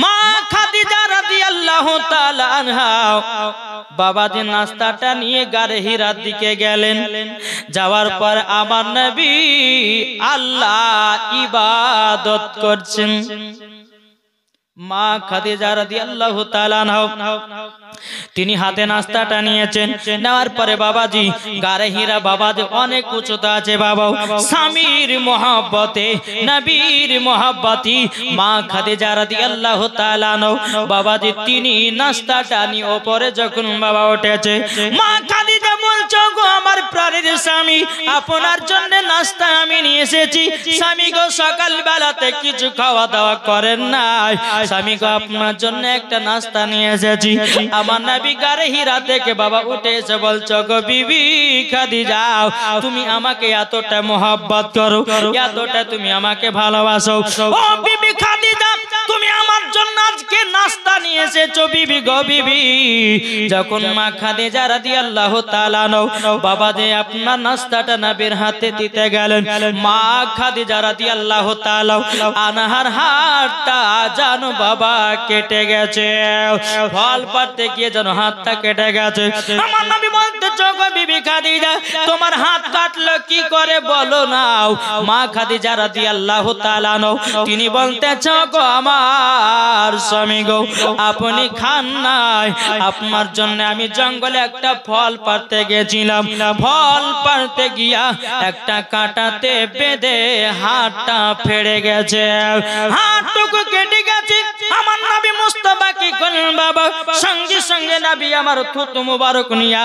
মা খাদিজা রাদিয়াল্লাহু তাআলা আনহা বাবাজি নাস্তাটা নিয়ে গারে হিরার দিকে গেলেন। যাওয়ার পর আমার নবী আল্লাহ ইবাদত করছেন। মা খাদিজা রাদিয়াল্লাহু তাআলা আনহা তিনি হাতে নাস্তাটা নিয়েছেন। নেওয়ার পরে বাবাজি গারে হীরা বাবাজি অনেক উচ্চতা আছে বাবা। স্বামীর মহব্বতে নবীর মহব্বতি মা খাদিজা রাদিয়াল্লাহু তাআলা আনহা বাবাজি তিনি নাস্তাটা নিয়ে উপরে যখন বাবা উঠেছে, মা খাদিজা বলছো গো আমার প্রাণের স্বামী, আপনার জন্য নাস্তা আমি নিয়ে এসেছি। স্বামী গো সকাল বেলাতে কিছু খাওয়া দাওয়া করেন নাই, স্বামী গো আপনার জন্য একটা নাস্তা নিয়ে এসেছি। আমার নবী গারে হীরা থেকে বাবা উঠে এসে বলছো গো বিবি খাদিজা, তুমি আমাকে এতটা মহব্বত করো, এতটা তুমি আমাকে ভালোবাসো। ও বিবি খাদিজা, তুমি আমার জন্য আজকে নাস্তা নিয়ে এসেছো বিবি গো বিবি। যখন মা খাদিজা রাদিয়াল্লাহু তাআলা আনহা বাবা যে আপনার নাস্তাটা নবীর হাতে দিতে গেলেন, মা খাদিজা রাদিয়াল্লাহু তাআলা আনহার হাতটা জানো বাবা কেটে গেছে। ফল পাড়তে গিয়ে যেন হাতটা কেটে গেছে। আমার নবী বলতেছে গো বিবি খাদিজা, তোমার হাত কাটলো কি করে বলো না। মা খাদিজা রাদিয়াল্লাহু তাআলা আনহা তিনি বলতেছে গো আমার স্বামী গো আপনি খান নাই, আপনার জন্য আমি জঙ্গলে একটা ফল পাড়তে গেছিলাম, ফল পাড়তে গিয়া একটা কাঁটাতে বেঁধে হাতটা ফেড়ে গেছে, হাতটুকু কেটে গেছে। আমার নবী মুস্তাফা কি করলেন বাবা, সঙ্গে সঙ্গে নবী আমার থুতু মুবারক নিয়া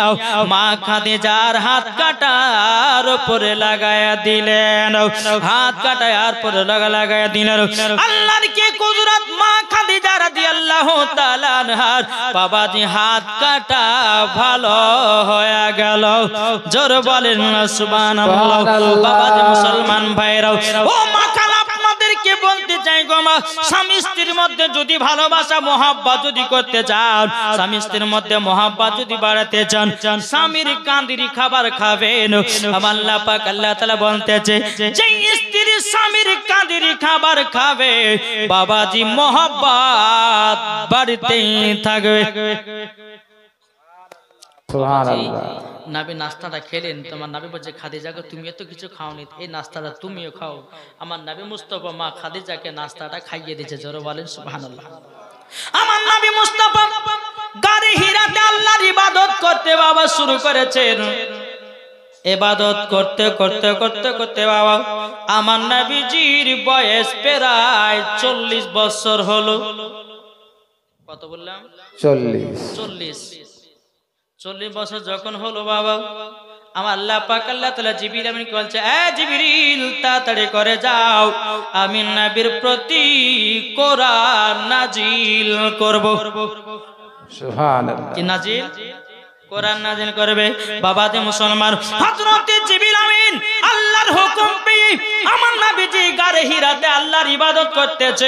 মা খাদিজার হাত কাটার উপরে লাগায়া দিলেন, হাত কাটার উপরে লাগায়া দিলেন। আল্লাহর কি কুদরত, মা খাদিজা রাদিয়াল্লাহু তাআলা আনহার বাবাজি হাত কাটা ভালো হয়ে গেল। জোর বলেন না সুবহানাল্লাহ। বাবাজি মুসলমান ভাইরা, ও মা খালা আপনাদেরকে বলতে চাই গো মা, স্বামী স্ত্রীর মধ্যে যদি ভালোবাসা মহব্বত যদি করতে চান, স্বামী স্ত্রীর মধ্যে মহব্বত যদি বাড়াতে চান, স্বামীর কাঁদিরি খাবার খাবেন। আমার আল্লাহ পাক আল্লাহ তাআলা বলতেছে যে স্ত্রী স্বামীর কাঁদিরি খাবার খাবে বাবাজি মহব্বত বাড়তেই থাকবে। সুবহানাল্লাহ। নবী নাস্তাটা খেলেন, তোমার নবী বলছে খাদিজাকে তুমি এত কিছু খাওনি, এই নাস্তাটা তুমিও খাও। আমার নবী মুস্তাফা মা খাদিজাকে নাস্তাটা খাইয়ে দিয়েছে। জোরে বলেন সুবহানাল্লাহ। আমার নবী মুস্তাফা গারে হীরাতে আল্লাহর ইবাদত করতে বাবা শুরু করেছেন। ইবাদত করতে করতে করতে করতে বাবা আমার নবীজির বয়স প্রায় 40 বছর হলো। কত বললাম? 40 বছর যখন হলো বাবা আমার আল্লাহ পাক আল্লাহ তাআলা জিবরিল আমিনকে বলছে, এ জিবরিল তাড়াতাড়ি করে যাও, আমি নবীর প্রতি কোরআন নাজিল করব। সুবহানাল্লাহ। কি নাজিল? কোরআন নাজিল করবে। বাবা যে মুসলমান হযরত জিবরিল আমিন আল্লাহর হুকুম পেয়ে আমার নবীজি গারে হীরাতে আল্লাহর ইবাদত করতেছে।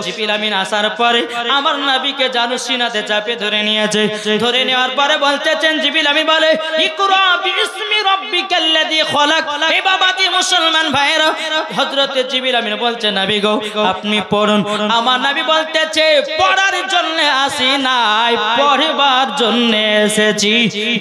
জিবরিল আমিন আসার পরে আমার নবীকে জানু সিনাতে চাপে ধরে নিয়েছে। ধরে নেওয়ার পরে বলতেছেন জিবরিল আমিন বলে, ইকরা বিইসমি রাব্বিকাল্লাযী খলাক। এই বাবাজি মুসলমান ভাইরা হযরত জিবরিল আমিন বলছে নবী গো আপনি পড়ুন। আমার নবী বলতেছে পড়ার জন্য আসি নাই, পড়বার জন্য এসেছি।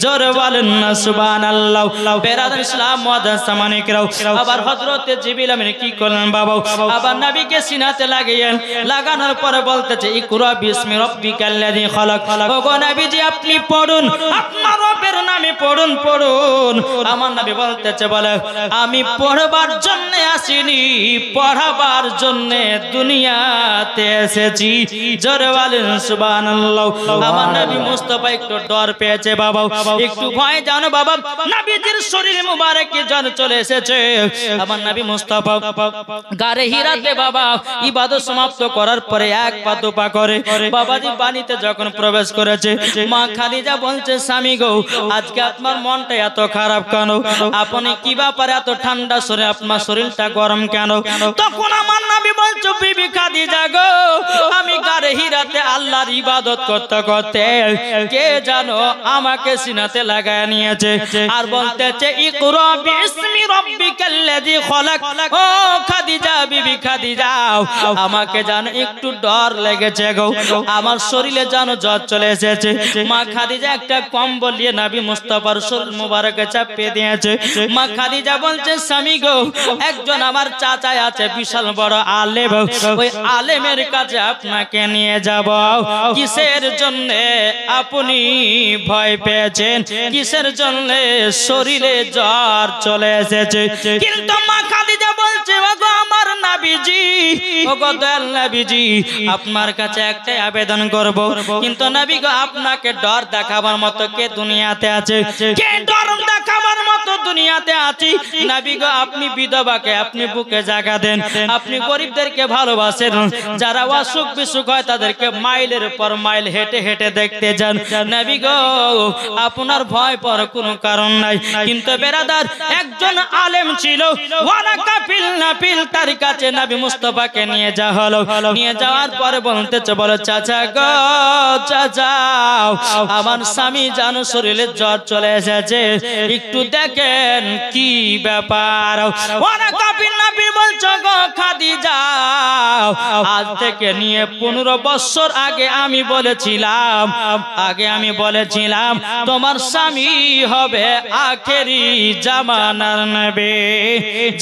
জোরে বলেন না সুবহানাল্লাহ। বেরাদার ইসলাম মুআজ্জাজ সামানিকরাও আবার হযরত জিবরিল আমিন কি করলেন বাবা, আবার নবীকে সিনাতে লাগিয়েন। লাগানোর পরে বলতেছে ইকরা বিইসমি রাব্বিকাল্লাযী খলাক। ওগো নবীজি আপনি পড়ুন, আপনার রবের নামে পড়ুন পড়ুন। আমার নবী বলতেছে বলে আমি পড়বার জন্য আসিনি, পড়াবার জন্য দুনিয়াতে এসেছি। জোরে বলেন সুবহানাল্লাহ। আমার নবী মুস্তাফা একটু ডর পেয়েছে বাবা, একটু ভয় জানো বাবা, নবীজির শরীরে মুবারকে জান চলে এসেছে। আমার নবী মুস্তাফা গারে হীরাতে বাবা ইবাদত সমাপ্ত করার পরে এক পা দুপা করে বাবাজি পানিতে যখন প্রবেশ করেছে, মা খাদিজা বলছে স্বামী গো আজকে আপনার মনটা এত খারাপ কেন, আপনি কি ব্যাপারে এত ঠান্ডা শরীর, আপনার শরীরটা গরম কেন? তখন আমার নবী বলছে বিবি খাদিজা গো আমি গারে গারে হিরাতে আল্লাহর ইবাদত করতে করতে কে জানো আমাকে সিনাতে লাগায় নিয়েছে আর বলতেছে ইকরা বিইসমি রাব্বিকাল্লাযী খলাক। ও খাদিজা, বিবি খাদিজা, আমাকে জানো একটু ডর লেগেছে গো, আমার শরীরে জানো জ্বর চলে এসেছে। মা খাদিজা একটা কম্বল নিয়ে নবী মুস্তাফার শরীর মোবারকে চাপিয়ে দিয়েছে। মা খাদিজা বলছে স্বামী গো, একজন আমার চাচা আছে বিশাল বড় আলেম, ওই আলেমের কাছে আপনাকে নিয়ে যাব। কিসের জন্য আপনি ভয় পেয়েছেন, কিসের জন্য শরীরে জ্বর চলে এসেছে? কিন্তু মা খাদিজা বলছে ওগো আমার নবীজি, ওগো দয়াল নবীজি, আপনার কাছে একটা আবেদন করব, কিন্তু নবী গো আপনাকে ডর দেখাবার মতো কে দুনিয়াতে আছে? কে ডর দেখাবার মতো দুনিয়াতে আছে? নবী গো আপনি বিধবাকে আপনি বুকে জায়গা দেন, আপনি গরিবদেরকে ভালোবাসেন, যারা অসুখ বিসুখ হয় তাদেরকে মাইলের পর মাইল হেঁটে হেঁটে দেখতে যান। নবী গো আপনার ভয় পাওয়ার কোনো কারণ নাই। কিন্তু বেরাদার একজন আলেম ছিল ওয়ালা কাফিল নাফিল, তার কাছে নবী মুস্তাফাকে নিয়ে যাওয়া হলো। নিয়ে যাওয়ার পরে বলতেছে বলো চাচা গো চাচা, আমার স্বামী জানো শরীরে জ্বর চলে এসেছে, একটু দেখেন কি ব্যাপার। ওয়ালা কাফিল নাফিল বলছো গো খাদিজা, আজ থেকে নিয়ে 15 বছর আগে আমি বলেছিলাম তোমার স্বামী হবে আখেরি জামানার নবী।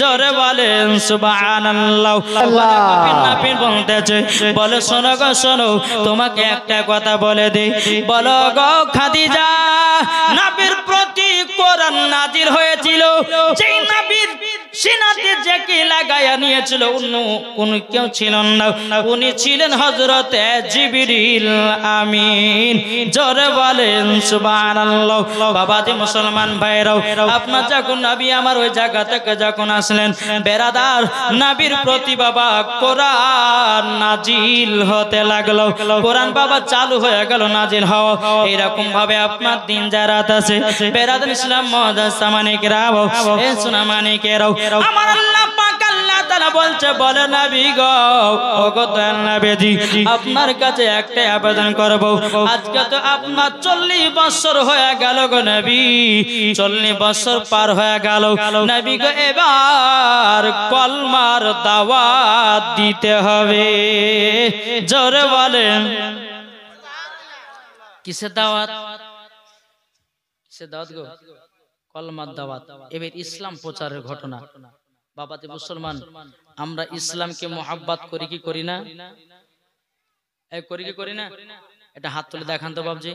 জোরে বলেন সুবহানাল্লাহ। নাপির বলতেছে বলে শোনো গো শোনো, তোমাকে একটা কথা বলে দেই, বলো গো খাদিজা, নবীর প্রতি কোরআন নাজিল হয়েছিল, যেই নবীর সিনাতে যাকে লাগায়া নিয়েছিল উনি কেউ ছিলেন না, উনি ছিলেন হযরতে জিবরিল আমিন। জোরে বলেন সুবহানাল্লাহ। বাবাজি মুসলমান ভাইরাও, আপনার যখন নবী আমার ওই জায়গা থেকে যখন আসলেন বেরাদার, নবীর প্রতি বাবা কোরআন নাজিল হতে লাগলো, কোরআন বাবা চালু হয়ে গেল নাজিল হওয়া। এরকম ভাবে আপনার দিন যারাত আছে বেরাদার ইসলাম মুআজ্জাজ সামানিকেরাও, এ সুনামানিকেরাও, আমার আল্লাহ পাক আল্লাহ তাআলা বলছে বলে নবী গো, ওগো দয়াল নবীজি, আপনার কাছে একটা আবেদন করব। আজকে তো আপনার 40 বছর হয়ে গেল গো নবী, 40 বছর পার হয়ে গেল নবী গো, এবার কলমার দাওয়াত দিতে হবে। জোরে বলেন কিসের দাওয়াত? কিসের দাওয়াত গো? কলমার দাওয়াত। এবার ইসলাম প্রচারের ঘটনা। বাবাতে মুসলমান, আমরা ইসলামকে মোহাব্বত করি কি করি না? করি কি করি না? এটা হাত তুলে দেখান তো বাবজি।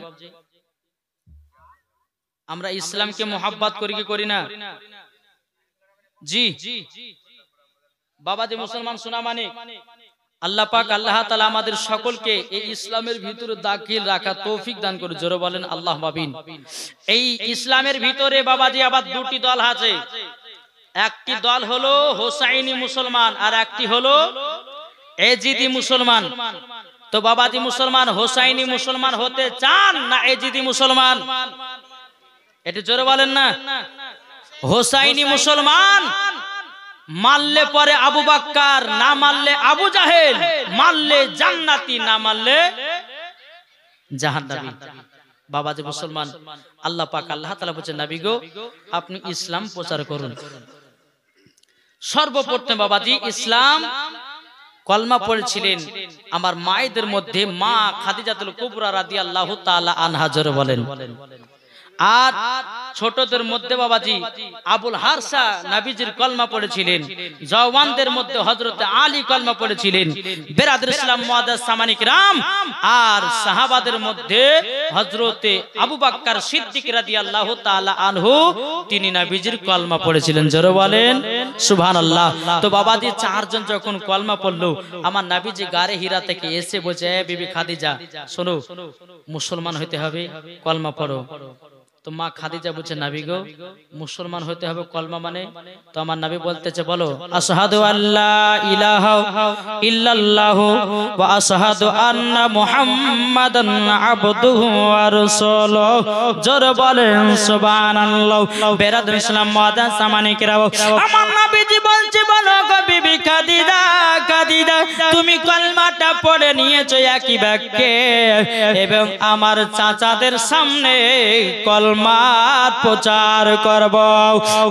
আমরা ইসলামকে মোহাব্বত করি কি করি না? জি বাবাজি মুসলমান শোনা মানে আল্লাহ পাক আল্লাহ তাআলা আমাদের সকলকে এই ইসলামের ভিতরে দাখিল রাখা তৌফিক দান করে। জোরে বলেন আল্লাহুম্মা আমিন। এই ইসলামের ভিতরে বাবাজি আবার দুটি দল আছে, একটি দল হলো হোসাইনি মুসলমান আর একটি হলো এজিদি মুসলমান। তো বাবাজি মুসলমান হোসাইনি মুসলমান হতে চান না এজিদি মুসলমান? এটা জোরে বলেন না। হোসাইনি মুসলমান মারলে পরে আবু বকর, না মারলে আবু জাহেল, মারলে জান্নাতি, না মারলে জাহান্নামী। বাবাজি মুসলমান, আল্লাহ পাক আল্লাহ তাআলা বলেন নবী গো আপনি ইসলাম প্রচার করুন। সর্বপ্রথম বাবাজি ইসলাম কলমা পড়েছিলেন আমার মায়েদের মধ্যে মা খাদিজাতুল কুবরা রাদিয়াল্লাহু তাআলা আনহা। জোরে বলেন। আর ছোটদের মধ্যে বাবাজি আবুল হারসা নবীজির কলমা পড়েছিলেন। জওয়ানদের মধ্যে হযরতে আলী কলমা পড়েছিলেন। বেরাদর ইসলাম মুআজ্জাজ সামানিক রাম আর সাহাবাদের মধ্যে হযরতে আবু বকর সিদ্দিক রাদিয়াল্লাহু তাআলা আনহু, তিনি নবীজির কলমা পড়েছিলেন। জোরে বলেন সুবহানাল্লাহ। তো বাবাজি চারজন যখন কলমা পড়লো, আমার নবীজি গারে হিরা থেকে এসে বলছে, এ বিবি খাদিজা শোনো, মুসলমান হতে হবে, কলমা পড়ো। তো মা খাদিজা বলছে নবী গো মুসলমান হতে হবে কলমা মানে। তো আমার নবী বলতেছে বলো আশহাদু আল্লা ইলাহা ইল্লাল্লাহু ওয়া আশহাদু আন্না মুহাম্মাদান আবদুহু ওয়া রাসূলুহু। জোরে বলেন সুবহানাল্লাহ। বেরাদুল ইসলাম মুআজ্জাজ সামানে কিরাম, আমার নবীজি বলছে বলো গো বিবি খাদিজা, খাদিজা তুমি কলমাটা পড়ে নিয়েছো একই বাক্যে এবং আমার চাচাদের সামনে কলমার প্রচার করব।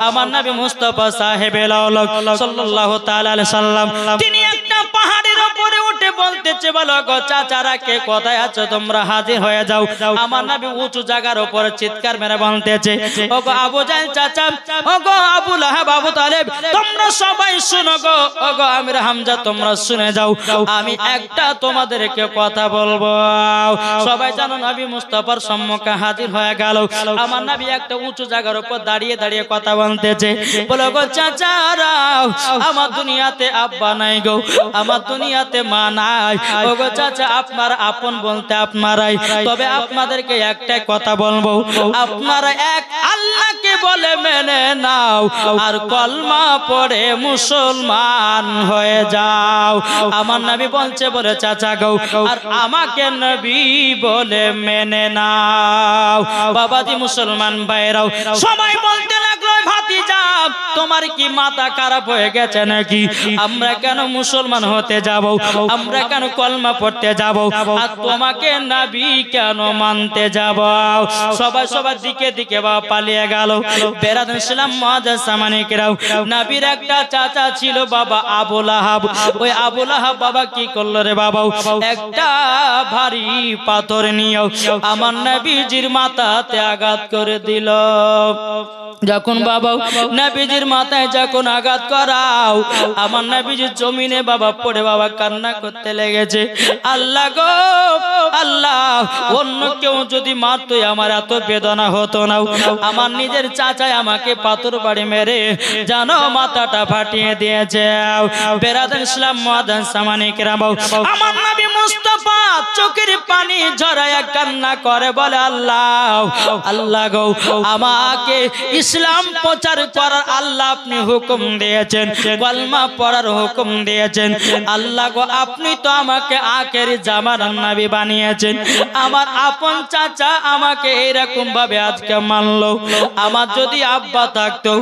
আমার নবী মুস্তাফা সাহেবে লাউলাক সাল্লাল্লাহু তাআলা আলাইহি সাল্লাম তিনি একটা পাহাড়ের উপরে উঠে বলতেছে বলো গো চাচারা কে কোথায় আছো তোমরা হাজির হয়ে যাও। আমার নবী উঁচু জায়গার উপরে চিৎকার মেরে বলতেছে ওগো আবু জাহেল চাচা, ওগো আবু লাহাব, আবু তালেব তোমরা সবাই শুনো গো, ওগো আমির হামজা তোমরা শুনে যাও, আমি একটা তোমাদেরকে কথা বলবো। সবাই জানো নবী মুস্তাফার সম্মুখে হাজির হয়ে গেল। আমার নবী একটা উঁচু জায়গার উপর দাঁড়িয়ে দাঁড়িয়ে কথা বলতেছে বলো গো চাচারা আমার দুনিয়াতে আব্বা নাই গো, আমার দুনিয়াতে মা নাই, ওগো চাচা আপনার আপন বলতে আপনারাই, তবে আপনাদেরকে একটাই কথা বলবো আপনারা এক আল্লাহকে বলে মেনে নাও আর কলমা পড়ে মুসলমান হয়ে যাও। আমার নবী বলছে বলে চাচা গো আর আমাকে নবী বলে মেনে নাও। বাবাজি মুসলমান ভাইরাও সবাই বলতে লাগলো ভাতিজা তোমার কি মাথা খারাপ হয়ে গেছে নাকি? আমরা কেন মুসলমান হতে যাব? আমরা কেন কলমা পড়তে যাব? আর তোমাকে নবী কেন মানতে যাব? সবাই সবার দিকে দিকে বাবা পালিয়ে গেল। বেরাদুল ইসলাম মুআজ্জাজ সামানে কিরাম, নবীর একটা চাচা ছিল বাবা আবু লাহাব। ওই আবু লাহাব বাবা কি করলো রে বাবা, একটা ভারী পাথর নিয়ে আমার নবীজির মাথাতে আঘাত করে দিল। যখন বাবা নবীজির মাথায় যখন আঘাত করাও আমার নবীজির জমিনে বাবা পড়ে বাবা কান্না করতে লেগেছে। আল্লাহ গো আল্লাহ, অন্য কেউ যদি মারতো আমার এত বেদনা হতো না। আমার নিজের চাচাই আমাকে পাথর বাড়ি মেরে জানো মাথাটা ফাটিয়ে দিয়েছে। বেরাদুল ইসলাম মুআজ্জাজ সামানে কিরাম, আমার নবী মুস্তাফা চোখের পানি ঝরায়া কান্না করে বলে আল্লাহ আল্লাহ গো আমাকে ইসলাম প্রচার করার আল্লাহ আপনি হুকুম দিয়েছেন, কলমা পড়ার হুকুম দিয়েছেন। আল্লাহ গো আপনি তো আমাকে আখেরি জামানার নবী বানিয়েছেন। আমার আপন চাচা আমাকে এরকম ভাবে আজকে মানলো। আমার যদি আব্বা থাকতো,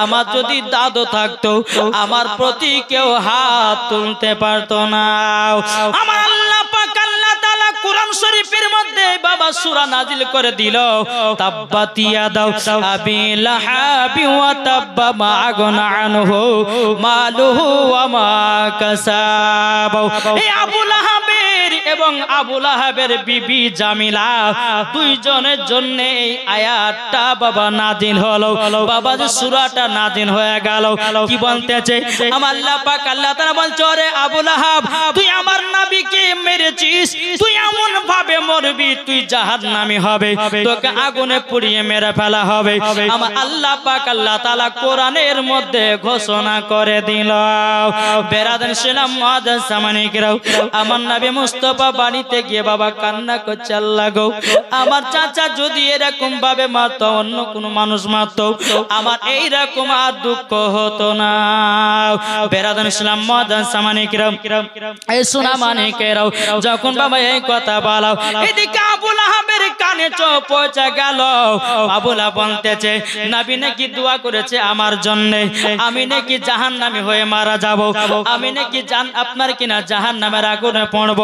আমার যদি দাদু থাকতো, আমার প্রতি কেউ হাত তুলতে পারতো না। আমার আল্লাহ পাক আল্লাহ তাআলা কোরআন শরীফের মধ্যে বাবা সূরা নাজিল করে দিল তাব্বাত ইয়াদাউ আবি লাহাবি ওয়া তাব্বা মা আগনা আনহু মালুহু ওয়া মা কাসাব। এই আবু লাহাবের এবং আবু লাহাবের বিবি জামিলা দুইজনের জন্য এই আয়াতটা বাবা নাজিল হলো। বাবা যে সূরাটা নাজিল হয়ে গেল কি বলতেছে আমার আল্লাহ পাক আল্লাহ তাআলা বলছে ওরে আবু লাহাব তুই আমার নবীকে মেরেছিস, তুই এমন ভাবে মরবি তুই জাহান্নামী হবে, তোকে আগুনে পুড়িয়ে মেরে ফেলা হবে। আমার আল্লাহ পাক আল্লাহ তাআলা কোরআনের মধ্যে ঘোষণা করে দিল। বেরাদুল ইসলাম মুআজ্জাজ সামানে কিরাম, আমার নবী মুস্তাফা বাড়িতে গিয়ে বাবা কান্না করছে আল্লাহ গো আমার চাচা যদি এরকম ভাবে মারতো, অন্য কোন মানুষ মারতো, আমার এইরকম আর দুঃখ হতো না। বেরাদুল ইসলাম মুআজ্জাজ সামানে কিরাম, এই শোনা মানে কেরাও যখন বাবা এই কথা বলাও এদিকে আবু লাহাবের কানে চোখ পৌঁছে গেল। আবু লাহাব বলতেছে নবী নাকি দোয়া করেছে আমার জন্য, আমি নাকি জাহান্নামী হয়ে মারা যাব, আমি নাকি আপনার কিনা জাহান্নামের আগুনে পড়ব।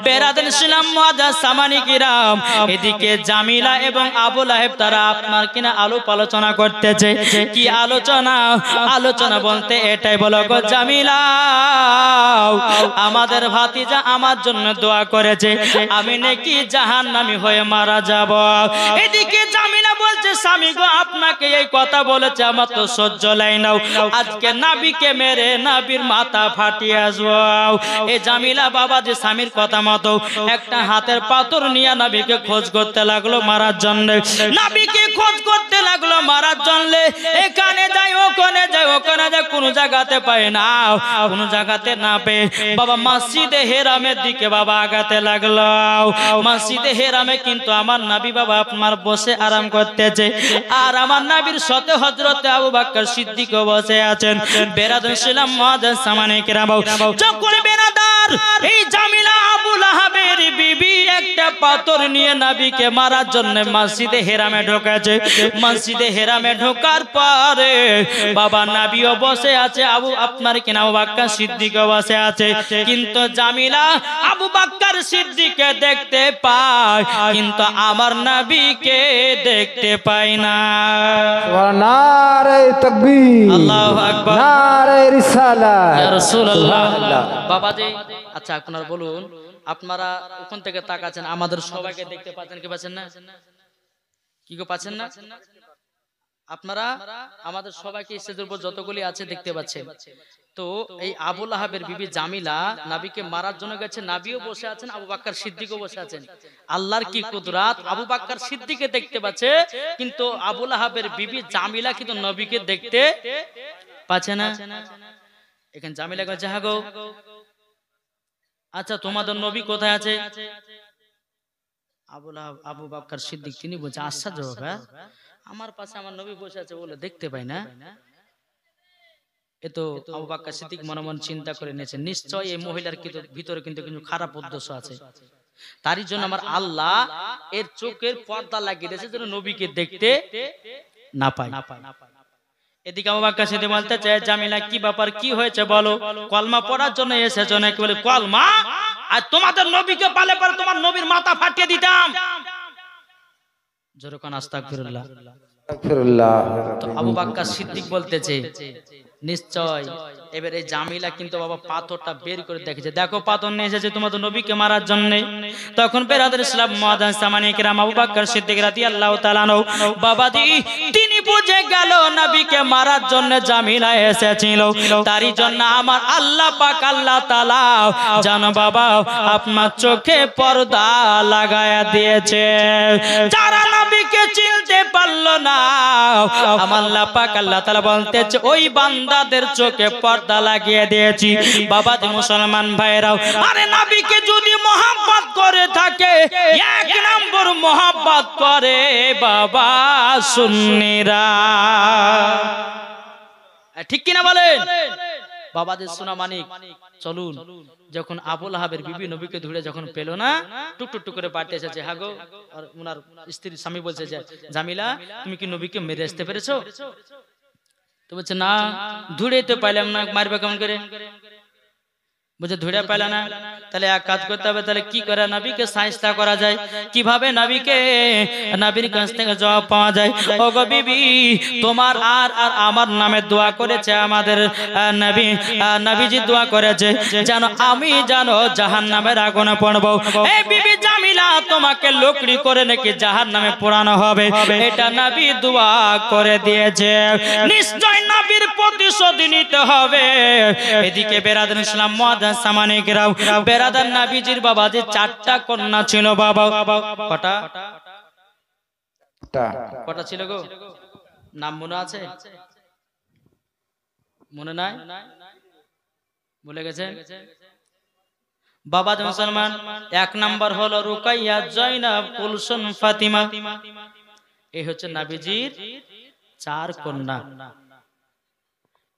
বেরাদুল ইসলাম মুআজ্জাজ সামানে কিরাম, এদিকে জামিলা এবং আবু লাহাব তারা আপনার কিনা আলাপ আলোচনা করতেছে। কি আলোচনা? আলোচনা বলতে এটাই বলো গো জামিলা আমাদের ভাতিজা আমার জন্য দোয়া করেছে, আমি নাকি জাহান্নামী হয়ে মারা যাব। এদিকে জামিলা বলছে স্বামী গো আপনাকে এই কথা বলেছে আমার তো সহ্য লাই নাও, আজকে নবীকে মেরে নবীর মাথা ফাটিয়ে আসবো। এই জামিলা বাবা যে স্বামীর কথা মতো একটা হাতের পাথর নিয়ে নবীকে খোঁজ করতে লাগলো মারার জন্য, নবীকে খোঁজ করতে লাগলো মারার জন্য। এখানে যাই ওখানে যাই ওখানে যাই কোন জায়গাতে পায় না, কোন জায়গাতে না পেয়ে বাবা মসজিদে হেরামের দিকে বাবা আগাতে লাগলো। মসজিদে হেরামে কিন্তু আমার নবী বাবা আপনার বসে আরাম করতেছে, আর আমার নবীর সাথে হযরত আবু বকর সিদ্দিক বসে আছেন। বেরাদার ছিলাম মুআজ্জাজ সামানে কিরাম, যখন বেরাদার এই জামিলা আবু লাহাবের বিবি একটা পাথর নিয়ে নবীকে মারার জন্য মসজিদে হেরামে ঢোকেছে। মসজিদে হেরামে ঢোকার পরে বাবা নবীও বসে আছে, আপনার কিনা আবু বকর সিদ্দিক বসে আছে, কিন্তু জামিলা আবু বকর সিদ্দিককে দেখতে পায় কিন্তু আমার নবীকে দেখতে পায় না। নারে তাকবীর, আল্লাহু আকবার, নারে রিসালাত, ইয়া রাসূলুল্লাহ। বাবাজি আচ্ছা আপনারা বলুন, আপনারা ওখান থেকে তাকাচ্ছেন, আমাদের সবাইকে দেখতে পাচ্ছেন কি পাচ্ছেন না? কি গো পাচ্ছেন না? আপনারা আমাদের সবাইকে স্টেজের উপর যতগুলি আছে দেখতে পাচ্ছেন। তো এই আবু লাহাবের বিবি জামিলা নবীকে মারার জন্য গেছে, নবীও বসে আছেন, আবু বকর সিদ্দিকও বসে আছেন। আল্লাহর কি কুদরত, আবু বকর সিদ্দিককে দেখতে পাচ্ছে কিন্তু আবু লাহাবের বিবি জামিলা কিন্তু নবীকে দেখতে পাচ্ছে না। এখানে জামিলা বলছে, হ্যাঁ গো আচ্ছা তোমাদের নবী কোথায় আছে? আবু বকর সিদ্দিক তিনি বলছে, আশ্চর্য ব্যাপার, আমার পাশে আমার নবী বসে আছে বলে দেখতে পাই না। এতো আবু বকর সিদ্দিক মনে মনে চিন্তা করে নিয়েছে, নিশ্চয় এই মহিলার ভিতরে কিন্তু কিছু খারাপ উদ্দেশ্য আছে, তারই জন্য আমার আল্লাহ এর চোখের পর্দা লাগিয়ে দিয়েছে যেন নবীকে দেখতে না পায়। এদিকে আবু বকর সিদ্দিক বলতে চায়, জামিলা কি ব্যাপার, কি হয়েছে বলো? কলমা পড়ার জন্য এসেছো নাকি? বলে কলমা, আর তোমাদের নবীকে পালে পরে তোমার নবীর মাথা ফাটিয়ে দিতাম। যেরকম আস্তাগফিরুল্লাহ। তো আবু বকর সিদ্দিক বলতেছে, নিশ্চয়। এবার এই জামিলা কিন্তু বাবা পাথরটা বের করে দেখেছে, দেখো পাথর নিয়ে এসেছে তোমাদের নবীকে মারার জন্য। তখন বেরাদার ইসলাম মুআজ্জাজ সামানে কিরাম আবু বকর সিদ্দিক রাদিয়াল্লাহু তাআলা আনহু বাবাজি তিনি বুঝে গেল নবীকে মারার জন্য জামিলা এসেছিল, তারই জন্য আমার আল্লাহ পাক আল্লাহ তাআলা জানো বাবা আপনার চোখে পর্দা লাগায়া দিয়েছে। যারা নবীকে চিনতে পারলো না আমার আল্লাহ পাক আল্লাহ তাআলা বলতেছে ওই বান্দাদের চোখে পর্দা লাগিয়ে দিয়েছি। বাবা যে মুসলমান ভাইরাও, আরে নবীকে যদি মহব্বত করে থাকে, এক নম্বর মহব্বত করে বাবা সুন্নিরা, ঠিক কিনা বলেন? বাবাদের সোনা মানিক চলুন, যখন আবু লাহাবের বিবি নবীকে ধরে যখন পেল না, টুক টুক করে বাড়তে এসেছে, হ্যাঁ গো, আর ওনার স্ত্রী স্বামী বলছে যে জামিলা তুমি কি নবীকে মেরে আসতে পেরেছো? তো বলছে না, ধরে তো পাইলাম না, মারবে কেমন করে? বুঝে ধরে পাইলা না, তাহলে এক কাজ করতে হবে, তাহলে কি করে নবীকে সাইস্তা করা যায়, কিভাবে নবীর কাছ থেকে জবাব পাওয়া যায়? ও গো বিবি, তোমার আর আমার নামে দোয়া করেছে আমাদের নবীজি দোয়া করেছে জানো আমি জানো জাহান্নামের আগুনে পড়বো। এই বিবি জামিলা তোমাকে লোকড়ি করে নাকি জাহান্নামে পোড়ানো হবে, এটা নবী দোয়া করে দিয়েছে, নিশ্চয় নবীর প্রতিশোধ নিতে হবে। এদিকে বেরাদার ইসলাম মুআজ্জাজ সামানে কিরাম বেরাদার নবীজির বাবা যে 4টা কন্যা ছিল বাবা, কটা ছিল গো? নাম মনে আছে? মনে নাই? বলে গেছে বাবা যে মুসলমান। 1 নাম্বার হলো রুকাইয়া, জয়নাব, কুলসুম, ফাতিমা। এই হচ্ছে নবীজির 4 কন্যা।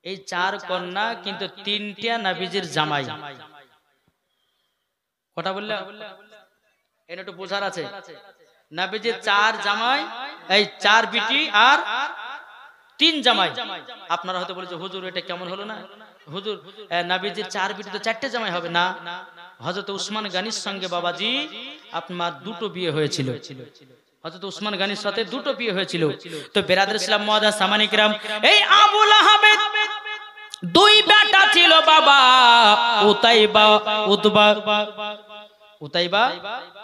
এই 4 কন্যা কিন্তু 3টা নবীজির জামাই। কথা বললে এটা একটু বোঝার আছে। নবীজির 4 জামাই, এই 4 বিটি আর 3 জামাই। আপনারা হয়তো বলেছে হুজুর এটা কেমন হলো না? হুজুর নবীজির 4 বিটি তো 4টে জামাই হবে না? হযরত উসমান গনির সঙ্গে বাবাজি আপনার 2টো বিয়ে হয়েছিল। হযরত উসমান গনির সাথে 2টো বিয়ে হয়েছিল। তো বেরাদার ইসলাম মুআজ্জাজ সামানে কিরাম, এই আবু লাহাবের 2 বেটা ছিল বাবা, উতাইবা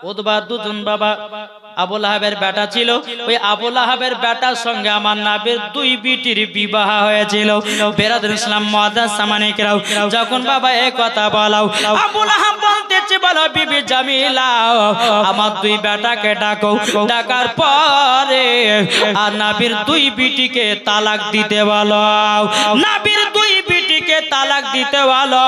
উতবা 2জন বাবা। আবু লাহাবের বেটা ছিল, ওই আবু লাহাবের বেটার সঙ্গে আমার নবীর 2 বিটির বিবাহ হয়েছিল। বেরাদার ইসলাম মুআজ্জাজ সামানে কিরাম, যখন বাবা এই কথা বলাও আবু লাহাব বলতেছে, বলো বিবি জামিলা আমার 2 বেটাকে ডাকো, ডাকার পরে আর নবীর 2 বিটিকে তালাক দিতে বলো। নবীর 2 বিটিকে তালাক দিতে বলো।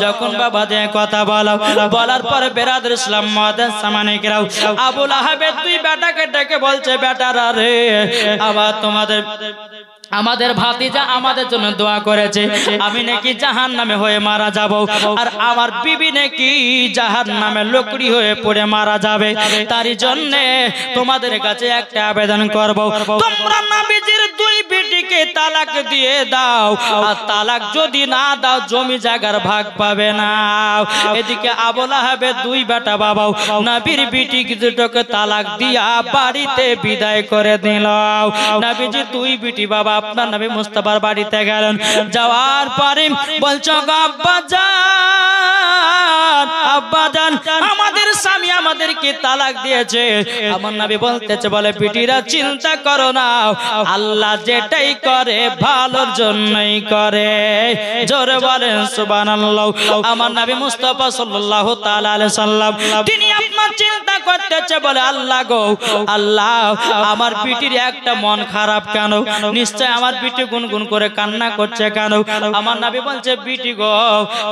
যখন বাবা যে কথা বলো, বলার পরে বেরাদর ইসলাম মুআজ্জাজ সামানিকেরাও আবু লাহাবের দুই বেটাকে ডেকে বলছে, বেটারা রে, আবার আমাদের ভাতিজা আমাদের জন্য দোয়া করেছে, আমি নাকি জাহান্নামে হয়ে মারা যাব, আর আমার বিবি নাকি জাহান্নামে লকড়ি হয়ে পড়ে মারা যাবে। তারই জন্য তোমাদের কাছে একটা আবেদন করব, তোমরা নবীজির দুই বেটিকে তালাক দিয়ে দাও, আর তালাক যদি না দাও জমি জায়গার ভাগ পাবে না। এদিকে আবু লাহাবের দুই বেটা বাবাও নবীর বেটি দুটোকে তালাক দিয়া বাড়িতে বিদায় করে দিল। নবীজি দুই বেটি বাবা আপনার নবী মুস্তাফার বাড়িতে গেলেন। যাওয়ার পরে বলছো, আব্বাজান আমাদের স্বামী আমাদেরকে তালাক দিয়েছে। আমার নবী বলতেছে, বলে বেটিরা চিন্তা করো না, আল্লাহ যেটাই করে ভালোর জন্যই করে। জোরে বলেন সুবহানাল্লাহ। আমার নবী মুস্তাফা সাল্লাল্লাহু তাআলা আলাইহি সাল্লাম তিনি আপনার চিন্তা করতেছে, বলে আল্লাহ গো, আল্লাহ আমার বেটির একটা মন খারাপ কেন? নিশ্চয় আমার বেটি গুনগুন করে কান্না করছে কেন? আমার নবী বলছে, বেটি গো,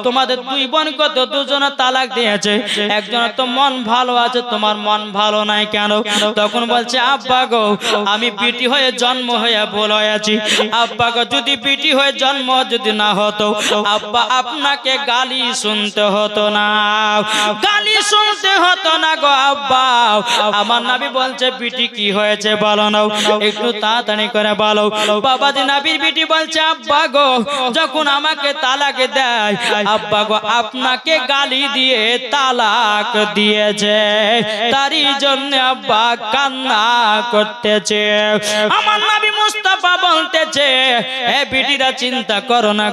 তোমাদের দুই বোনকে তো দুজনে তালাক দিয়েছে, একজনের তো মন ভালো আছে, তোমার মন ভালো নাই কেন? তখন বলছে, আব্বা গো, আমি বেটি হয়ে জন্ম হয়ে ভুল হয়েছি। আব্বা গো, যদি বেটি হয়ে জন্ম যদি না হতো আব্বা আপনাকে গালি শুনতে হতো না, গালি শুনতে হতো না গো আব্বা। আমার নবী বলছে, বেটি কি হয়েছে বলো না, একটু তাড়াতাড়ি করে বলো। বাবাজি নবীর বেটি বলছে, আব্বা গো, যখন আমাকে তালাক দেয় আব্বা গো আপনাকে গালি দিয়ে তালাক দিয়েছে, তারই জন্য আব্বা কান্না করতেছে। আমার নবী মুস্তাফা বলতেছে, এ বেটিরা চিন্তা করো না,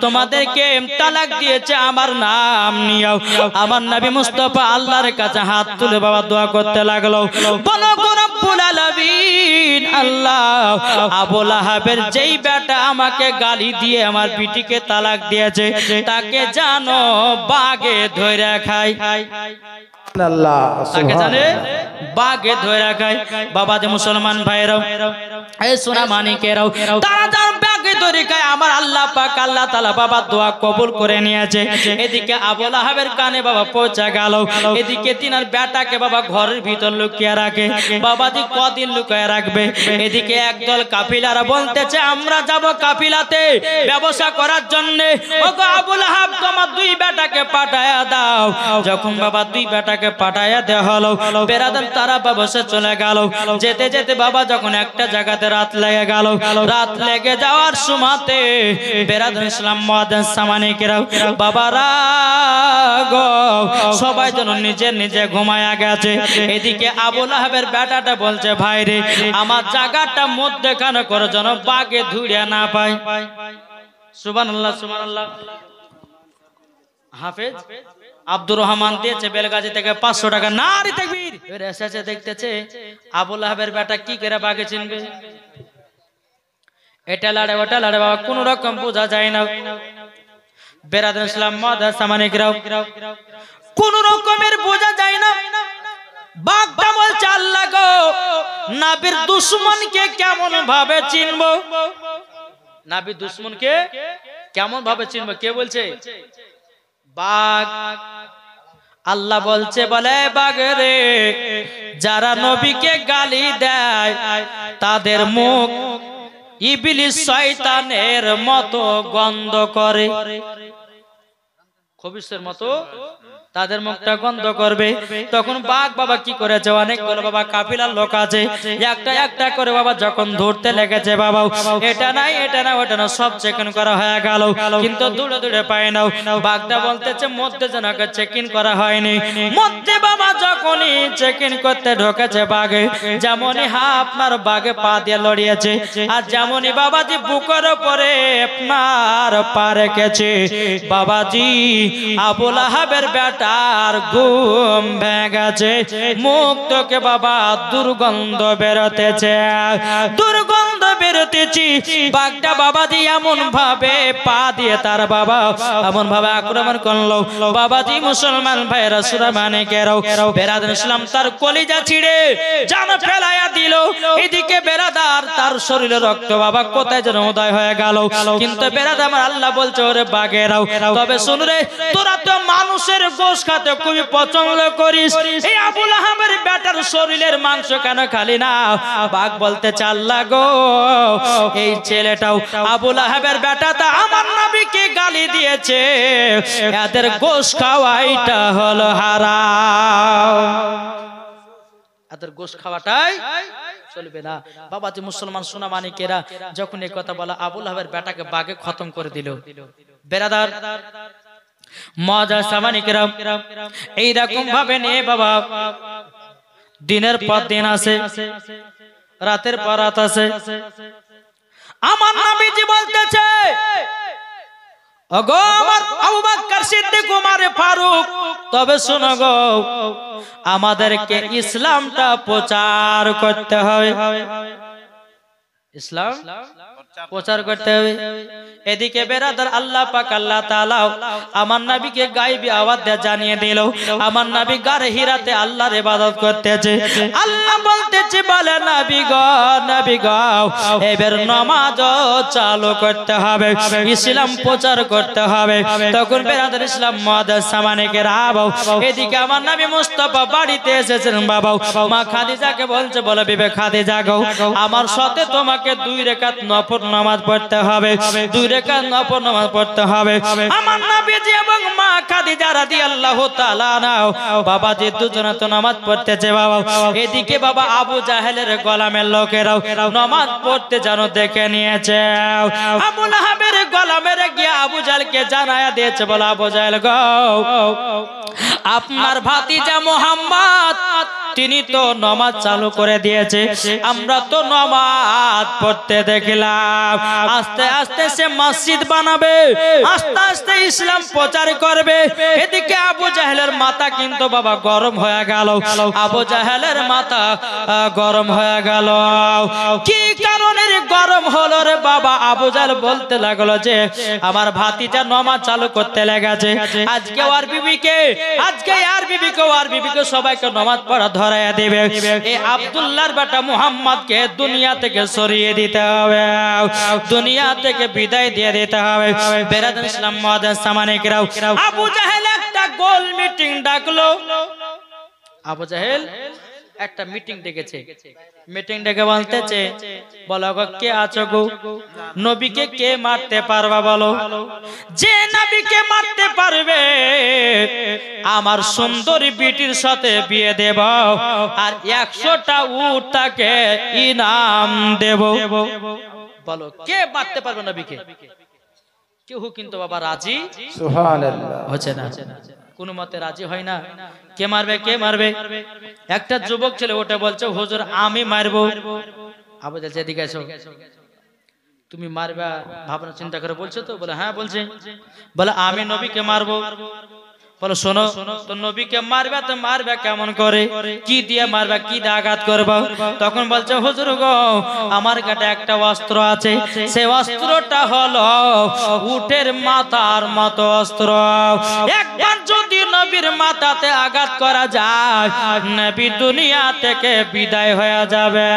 তোমাদেরকে তালাক দিয়েছে আমার নাম নিও। আমার নবী মুস্তাফা আল্লাহর কাছে হাত তুলে বাবা দোয়া করতে লাগলো, বলো গো রব্বুল আলামিন, আল্লাহ আবু লাহাবের যেই বেটা আমাকে গালি দিয়ে আমার বেটিকে তালাক দিয়েছে তাকে জানো বাগে ধরে খায়, তাকে জানে বাগে ধরে খায়। বাবা যে মুসলমান ভাইরাও, এই সোনা মানিকেরাও, তারা জান বাগে ধরে খায়। আমার আল্লাহ পাক আল্লাহ তাআলা বাবা দোয়া কবুল করে নিয়েছে। এদিকে আবু লাহাবের কানে বাবা পৌঁছে গেল, এদিকে তিনার বেটাকে বাবা ঘরের ভিতর লুকিয়ে রাখে। বাবাজি কদিন লুকিয়ে রাখবে? এদিকে একদল কাফিলারা বলতেছে, আমরা যাব কাফিলাতে ব্যবসা করার জন্য, ওগো আবু লাহাব তোমার দুই বেটাকে পাঠায়া দাও। যখন বাবা দুই বেটাকে পাঠায়া দেওয়া হলো, বেরাদার তারা ব্যবসা চলে গেল। যেতে যেতে বাবা যখন একটা জায়গাতে রাত লেগে গেল, রাত লেগে যাওয়ার সময়তে বেরাদার ইসলাম মুআজ্জাজ সামানিকেরাও বাবারা গো, সবাই যেন নিজে নিজে ঘুমায়া গেছে। এদিকে আবু লাহাবের বেটাটা বলছে, ভাই রে, আমার জায়গাটা মধ্যখানে করে যেন বাগে ধুইয়া না পায়। সুবহানাল্লাহ, সুবহানাল্লাহ। হাফেজ আব্দুর রহমান দিয়েছে বেলগাজী থেকে 500 টাকা। নারী তাকবীর। এসেছে দেখতেছে আবু লাহাবের বেটা কি করে বাগে চিনবে, এটা লাড়ে ওটা লাড়ে বাবা কোন রকম বোঝা যায় না। বেরাদার ইসলাম মুআজ্জাজ সামানিকেরাও কোন রকমের বোঝা যায় না। বাগদা বলছে, আল্লাহ গো, নবীর দুশমনকে কেমন ভাবে চিনবো, নবীর দুশমনকে কেমন ভাবে চিনবো? কে বলছে? বাঘ। আল্লাহ বলছে, বলে বাঘ রে, যারা নবীকে গালি দেয় তাদের মুখ ইবলিস শয়তানের মতো গন্ধ করে, খবিসের মতো তাদের মুখটা গন্ধ করবে। তখন বাঘ বাবা কি করেছে, অনেকগুলো বাবা কাফিলার লোক আছে, একটা একটা করে বাবা যখন ধরতে লেগেছে বাবা, এটা নাই এটা না ওটা না সব চেকিং করা হয়ে গেল, কিন্তু দূরে দূরে পায় না। বাঘটা বলতেছে, মধ্যে যেন চেকিং করা হয়নি। মধ্যে বাবা যখনই চেকিং করতে ঢোকেছে বাঘে, যেমনই আপনার বাঘে পা দিয়ে লড়িয়েছে, আর যেমনই বাবাজি বুকের উপরে আপনার পা রেখেছে, বাবাজি আবু লাহাবের বেটা আর ঘুম ভেঙেছে, মুখ থেকে বাবা দুর্গন্ধ বেরোতেছে, দুর্গন্ধ দ্বন্দ্ব বেরোতেছি বাঘটা বাবাজি এমন ভাবে পা দিয়ে তার বাবা এমন ভাবে আক্রমণ করলো বাবাজি মুসলমান ভাইরা সূরা মানিকেরাও বেরাদার ইসলাম তার কলিজা ছিঁড়ে জান ফেলায়া দিল এদিকে বেরাদার তার শরীরে রক্ত বাবা কোথায় যেন উদয় হয়ে গেল কিন্তু বেরাদার আমার আল্লাহ বলছে ওরে বাঘেরাও তবে শুন রে তোরা তো মানুষের গোশত খেতে খুবই পছন্দ করিস এই আবু লাহাবের বেটার শরীরের মাংস কেন খালি না বাঘ বলতে চাল্লা গো এই ছেলেটাও আবু লাহাবের বেটাটা আমার নবীকে গালি দিয়েছে এদের গোশত খাওয়াইটা হলো হারাম এদের গোশত খাওয়াটাই চলবে না বাবাজি মুসলমান সোনা মানিকেরা যখন এই কথা বলা আবু লাহাবের বেটাকে বাঘে খতম করে দিল বেরাদার মজা সামানিকেরা এই রকম ভাবে নিয়ে বাবা দিনের পর দিন আছে রাতের পর রাত আছে আমার নবীজি বলতেছে ওগো আমার আবু বকর সিদ্দিক ওমর ফারুক তবে শোনো গো আমাদেরকে ইসলামটা প্রচার করতে হবে ইসলাম প্রচার করতে হবে এদিকে বেরাদার আল্লাহ পাক আল্লাহ তাআলা আমার নবীকে গায়বী আওয়াজ দিয়ে জানিয়ে দিল আমার নবী গারে হিরাতে আল্লাহর ইবাদত করতেছে আল্লাহ বলতেছে বলে নবী গো এবার নামাজ চালু করতে হবে ইসলাম প্রচার করতে হবে তখন বেরাদার ইসলাম মাদ্রাসা মানিকে রাবো এদিকে আমার নবী মুস্তাফা বাড়িতে এসেছেন বাবা মা খাদিজাকে বলছে বলে বিবে খাদিজা গো আমার সাথে তোমাকে 2 রাকাত নফল নামাজ পড়তে হবে 2 রাকাত নফল নামাজ পড়তে হবে আমার নবীজি এবং মা খাদিজা রাদিয়াল্লাহু তাআলা নাও বাবাজি দুজনে তো নামাজ পড়তেছে বাবা এদিকে বাবা আবু জাহেলের গোলামের লোকেরাও নামাজ পড়তে জানো দেখে নিয়েছে আবু লাহাবের গোলামের গিয়ে আবু জাহেলকে জানায়া দিয়েছে বলে আবু জাহেল গো আপনার ভাতিজা মুহাম্মদ তিনি তো নামাজ চালু করে দিয়েছে আমরা তো নামাজ পড়তে দেখলাম আস্তে আস্তে সে মসজিদ বানাবে আস্তে আস্তে ইসলাম প্রচার করবে এদিকে আবু জাহেলের মাথা কিন্তু বাবা গরম হয়ে গেল আবু জাহেলের মাথা গরম হয়ে গেল কি কারণের গরম হলো রে বাবা আবু জাহেল বলতে লাগলো যে আমার ভাতিজা নামাজ চালু করতে লেগেছে আজকে আর বিবিকে সবাইকে নামাজ পড়া ধরায়া দেবে এই আব্দুল্লাহর বেটা মুহাম্মদকে দুনিয়া থেকে সরিয়ে দিতে হবে দুনিয়া থেকে বিদায় দিয়ে দিতে হবে বেরাদার ইসলাম মাদ্রাসা মানিকেরাও আবু জাহেল একটা গোল মিটিং ডাকলো আবু জাহেল একটা মিটিং ডেকেছে মিটিং ডেকে বলতেছে বলো গো কে আছো গো নবীকে কে মারতে পারবা বলো যে নবীকে মারতে পারবে আমার সুন্দরী বিটির সাথে বিয়ে দেব আর 100টা উট তাকে ইনাম দেব বলো কে মারতে পারবে নবীকে কেউ কিন্তু বাবা রাজি সুবহানাল্লাহ হচ্ছে না কোন মতে রাজি হয় না কে মারবে একটা যুবক ছেলে ওটা বলছে হুজুর আমি মারবো আবু জাহেল এদিকে এসো তুমি মারবা ভাবনা চিন্তা করে বলছো তো বলে হ্যাঁ বলছে বলে আমি নবীকে মারবো বলো শোনো তো নবীকে মারবে তো মারবে কেমন করে কি দিয়ে মারবে কি দিয়ে আঘাত করবো তখন বলছে হুজুর গো আমার কাছে একটা অস্ত্র আছে সেই অস্ত্রটা হলো উটের মাথার মতো অস্ত্র একবার যদি নবীর মাথাতে আঘাত করা যায় নবী দুনিয়া থেকে বিদায় হয়ে যাবে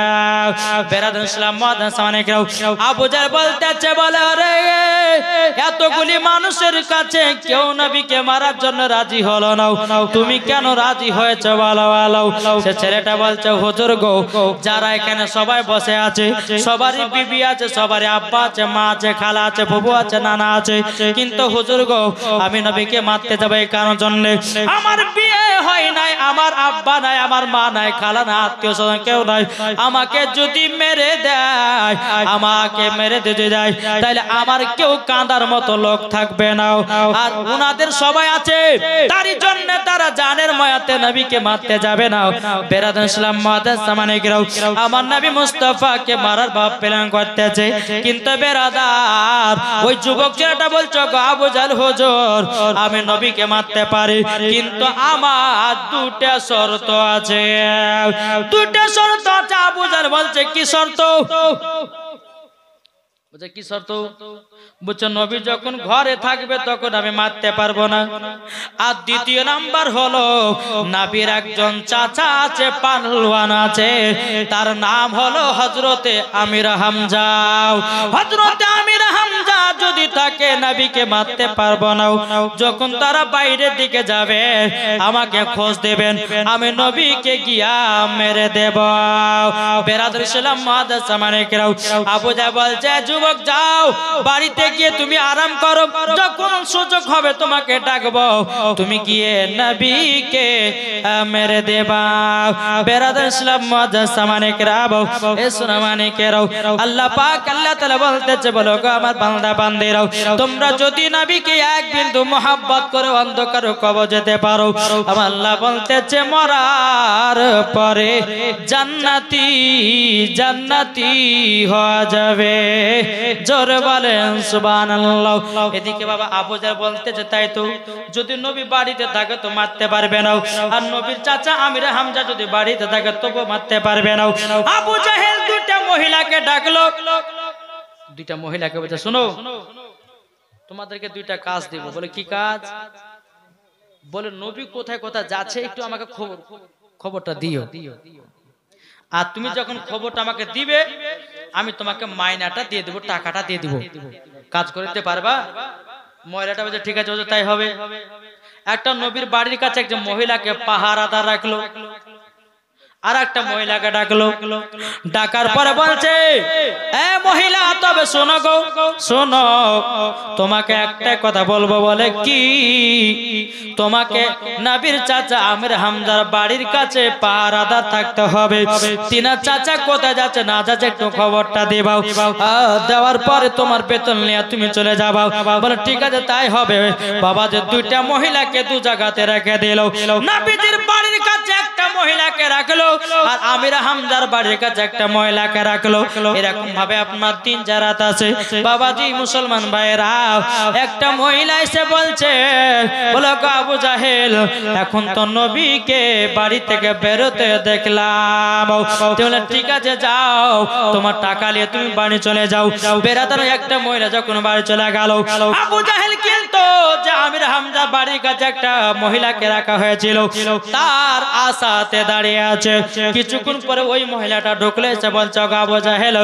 বেরাদার ইসলাম মাদ্রাসা মানিকেরাও আবু জাহেল বলতেছে বলে রে এতগুলি মানুষের কাছে কেউ নবীকে মারার জন্য রাজি হলো না তুমি কেন রাজি হয়েছে বলো সে ছেলেটা বলছে হুজুর গো যারা এখানে সবাই বসে আছে সবারই বিবি আছে সবারই আব্বা আছে মা আছে খালা আছে ফুফু আছে নানা আছে কিন্তু হুজুর গো আমি নবীকে মারতে যাব এই কারণ জন্য আমার বিয়ে হয় নাই আমার আব্বা নাই আমার মা নাই খালা না আত্মীয় স্বজন কেউ নাই আমাকে যদি মেরে দেয় আমাকে মেরে দিতে যায় তাহলে আমার কেউ কাঁদার মতো লোক থাকবে না আর ওনাদের সবাই আছে তারই জন্য তারা জানের মায়াতে নবীকে মারতে যাবে না বেরাদার ইসলাম মাদ্রাসা মানিকেরাও আমার নবী মুস্তাফাকে মারার ভাব প্ল্যান করতেছে কিন্তু বেরাদার ওই যুবক ছেলেটা বলছে গো আবু জাহেল হুজুর আমি নবীকে মারতে পারি কিন্তু আমার 2টা শর্ত আছে 2টা শর্ত আছে আবু জাহেল বলছে কি শর্ত বলছে কি শর্ত? বলছে নবী যখন ঘরে থাকবে তখন আমি মারতে পারবো না। আর দ্বিতীয় নাম্বার হলো নবীর একজন চাচা আছে, পাহলওয়ান আছে, তার নাম হলো হযরতে আমির হামজা। হযরতে আমির হামজা যদি তাকে নবীকে মারতে পারবো না, যখন তারা বাইরের দিকে যাবে আমাকে খোঁজ দেবেন, আমি নবীকে গিয়া মেরে দেব। বেরাদর ইসলাম মুআদ্দাস সামানেকেরাও, আবু জাহেল বলছে যুবক যাও বাড়িতে গিয়ে তুমি আরাম করো, যখন সুযোগ হবে তোমাকে ডাকবো, তুমি গিয়ে নবীকে মেরে দেবা। বেরাদর ইসলাম মুআদ্দাস সামানেকেরাও, এ সোনামানিকেরাও, আল্লাহ পাক আল্লাহ তাআলা বলতেছে, বলো গো আমার বান্দা বান্দিরাও, তোমরা যদি নবীকে এক বিন্দু মহব্বত করে অন্ধকার কবর যেতে পারো, আমার আল্লাহ বলতেছে মরার পরে জান্নাতি জান্নাতি হয়ে যাবে। জোরে বলেন সুবহানাল্লাহ। এদিকে বাবা আবু জাহেল বলতেছে তাই তো, যদি নবী বাড়িতে থাকে তো মারতে পারবে না, আর নবীর চাচা আমির হামজা যদি বাড়িতে থাকে তবু মারতে পারবে না। আবু জাহেল দুইটা মহিলাকে ডাকলো, দুইটা মহিলাকে বলছে শোনো তোমাদেরকে দুইটা কাজ দিব। বলে কি কাজ? বলে নবী কোথায় কোথায় যাচ্ছে একটু আমাকে খবরটা দিও, আর তুমি যখন খবরটা আমাকে দিবে আমি তোমাকে মাইনাটা দিয়ে দেবো, টাকাটা দিয়ে দিব। কাজ করতে পারবা? মহিলাটা বলছে ঠিক আছে, বলছে তাই হবে। একটা নবীর বাড়ির কাছে একজন মহিলাকে পাহারাদার রাখলো, আর একটা মহিলাকে ডাকলো, ডাকার পরে বলছে এ মহিলা তবে শোনো গো শোনো, তোমাকে একটা কথা বলবো। বলে কি? তোমাকে নবীর চাচা আমির হামজার বাড়ির কাছে পাহারাদার থাকতে হবে, তিনার চাচা কোথায় যাচ্ছে না যাচ্ছে একটু খবরটা দেবাও, দেওয়ার পরে তোমার বেতন নিয়ে তুমি চলে যাবাও। বলে ঠিক আছে তাই হবে। বাবা যে দুইটা মহিলাকে দু জায়গাতে রেখে দিল, নবীজির বাড়ির কাছে একটা মহিলাকে রাখলো, আর আমির হামজার বাড়ির কাছে একটা মহিলাকে রাখলো। এরকম ভাবে আপনার 3-4 রাত আছে বাবাজি মুসলমান ভাইরা। একটা মহিলা এসে বলছে, বলো আবু জাহেল এখন তো নবীকে বাড়ি থেকে বেরোতে দেখলাম, তাহলে ঠিক আছে যাও তোমার টাকা নিয়ে তুমি বাড়ি চলে যাও। বেরাদার একটা মহিলা যখন বাড়ি চলে গেল, আবু জাহেল কিন্তু যে আমির হামজা বাড়ির কাছে একটা মহিলাকে রাখা হয়েছিল তার আশাতে দাঁড়িয়ে আছে। কিছুক্ষণ পরে ওই মহিলাটা ঢুকলে এসে বলছে আবু জাহেল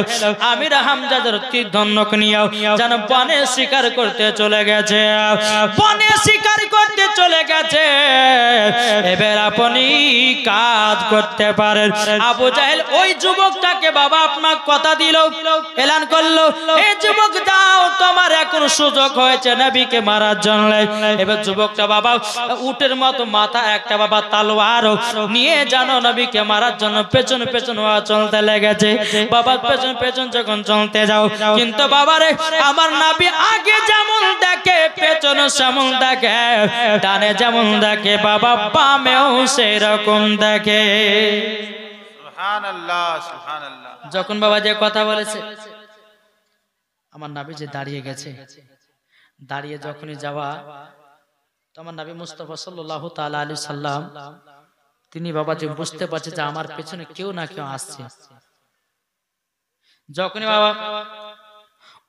আমির হামজাদের তীরধনুক নিয়ে যেন বনে শিকার করতে চলে গেছে, বনে শিকার করতে চলে গেছে, এবার আপনি কাজ করতে পারেন। আবু জাহেল ওই যুবকটাকে বাবা আপনার কথা দিল, এলান করলো এই যুবক যাও তোমার এখন সুযোগ হয়েছে নবীকে মারার জন্য। এবার যুবকটা বাবা উটের মতো মাথা একটা বাবা তলোয়ার নিয়ে জানো নবীকে মারার জন্য পেছন পেছন চলতে লেগেছে। বাবা পেছন পেছন যখন চলতে যাও, কিন্তু বাবারে আমার নবী আগে যেমন দেখে পেছনে সেমন দেখে, ডানে যেমন দেখে বাবা বামেও সেই রকম দেখে। সুবহানাল্লাহ সুবহানাল্লাহ। যখন বাবা যে কথা বলেছে আমার নবী যে দাঁড়িয়ে গেছে, দাঁড়িয়ে যখনই যাওয়া তো আমার নবী মুস্তাফা সাল্লাল্লাহু তাআলা আলাইহি সাল্লাম তিনি বাবা যে বুঝতে পারছে যে আমার পেছনে কেউ না কেউ আসছে। যখনই বাবা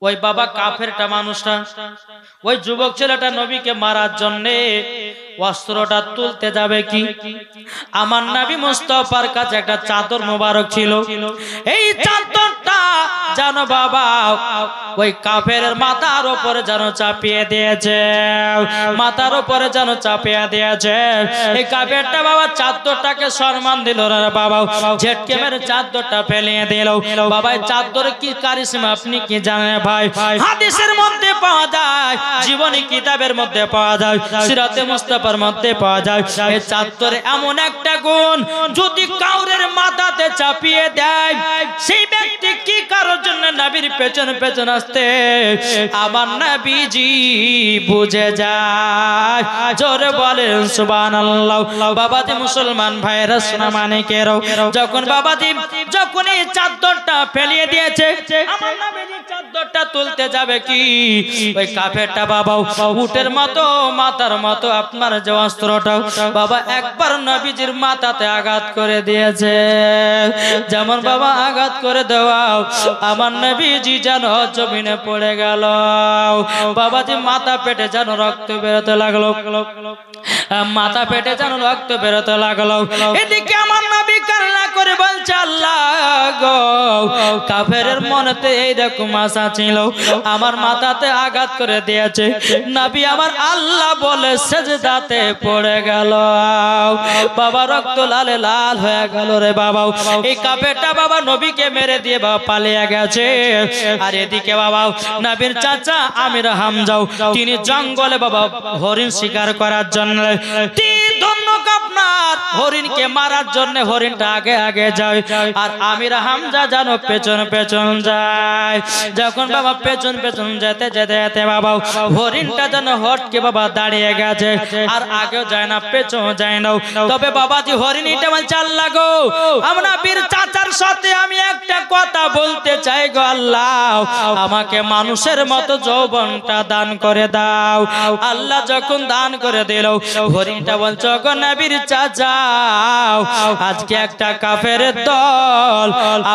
ওই বাবা কাফেরটা মানুষটা ওই যুবক ছেলেটা নবীকে মারার জন্য অস্ত্রটা তুলতে যাবে কি, আমার নবী মুস্তাফার কাছে একটা চাদর মোবারক ছিল, এই চাদরটা জানো বাবা ওই কাফেরের মাথার উপরে যেন চাপিয়ে দিয়েছে, মাথার উপরে যেন চাপিয়ে দিয়েছে। এই কাফেরটা বাবা চাদরটাকে সম্মান দিল না বাবা, ঝেটকে মেরে চাদরটা ফেলিয়ে দিল। বাবা এই চাদরের কি কারিশমা আপনি কি জানেন ভাই? হাদিসের মধ্যে পাওয়া যায়, জীবনী কিতাবের মধ্যে পাওয়া যায়, সিরাতে মুস্তাফার মধ্যে পাওয়া যায়। এই চাদরে এমন একটা গুণ, যদি কাউরের মাথাতে চাপিয়ে দেয় সেই ব্যক্তি কি কারোর জন্য নবীর পেছন পেছন আসতে আমার নবীজি বুঝে যায়। জোরে বলেন সুবহানাল্লাহ। বাবাজি মুসলমান ভাইরা সোনা মানিকেরও, যখন বাবাজি যখন এই চাদরটা ফেলিয়ে দিয়েছে আমার নবীজি উদ্দরটা তুলতে যাবে কি ওই কাফেরটা বাবা উটের মতো মাথার মতো আপনার যে অস্ত্রটা বাবা একবার নবীজির মাথাতে আঘাত করে দিয়েছে। যেমন বাবা আঘাত করে দেওয়া আমার নবীজি যেন জমিনে পড়ে গেল। বাবাজি মাথা পেটে যেন রক্ত বেরোতে লাগলো, মাথা পেটে যেন রক্ত বেরোতে লাগলো। এদিকে আমার নবী কান্না করে বলছে আল্লাহ গো, কাফেরের মনেতে এইরকম আশা ছিল, আমার মাথাতে আঘাত করে দিয়েছে, নবী আমার আল্লাহ বলে সেজদাতে পড়ে গেল। বাবা রক্ত লালে লাল হয়ে গেল রে বাবা। এই কাফেরটা বাবা নবীকে মেরে দিয়ে বাবা পালিয়ে গেছে। আর এদিকে বাবা নবীর চাচা আমির হামজাও তিনি জঙ্গলে বাবা হরিণ শিকার করার জন্য আপনার হরিণকে মারার জন্য হরিণটা আগে আগে যায় আর আমির হামজা জানো পেছন পেছন যায়। যখন বাবা পেছন পেছন যেতে যেতে যেতে বাবা হরিণটা যেন হটকে বাবা দাঁড়িয়ে গেছে, আর আগেও যায় না পেছন যায় না। তবে বাবাজি হরিণীটা বলছে আল্লাহ গো, আমরা বীর চাচার সাথে আমি একটা কথা বলতে চাই গো আল্লাহ, আমাকে মানুষের মতো যৌবনটা দান করে দাও। আল্লাহ যখন দান করে দিল হরিণটা বলছে গো নবীর চাচা, আজকে একটা কাফেরের দল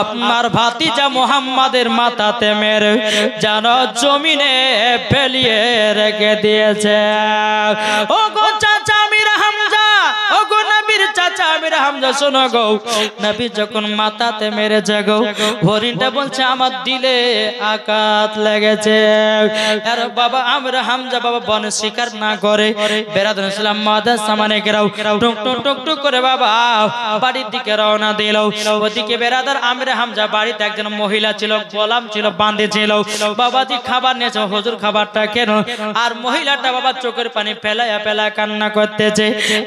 আপনার ভাতিজা মুহাম্মাদের মাথাতে মেরে যেন জমিনে ফেলিয়ে রেখে দিয়েছে। ও গো চাচা আমির হামজা, ও গো নবীর চাচা আমির হামজা শোনো গো, নবী যখন মাথাতে মেরেছে গো হরিণটা বলছে আমার দিলে আঘাত লেগেছে। আর বাবা আমির হামজা বাবা বনে শিকার না করে বেরাদুল ইসলাম মাদার সামানে গেরাও টুক টুক টুক টুক করে বাবা বাড়ির দিকে রওনা দিল। ওদিকে বেরাদার আমির হামজা বাড়িতে একজন মহিলা ছিল, গোলাম ছিল, বান্দি ছিল। বাবাজি খাবার নিয়েছে, হুজুর খাবারটা কেন? আর মহিলাটা বাবা চোখের পানি ফেলায়া ফেলা কান্না করতেছে।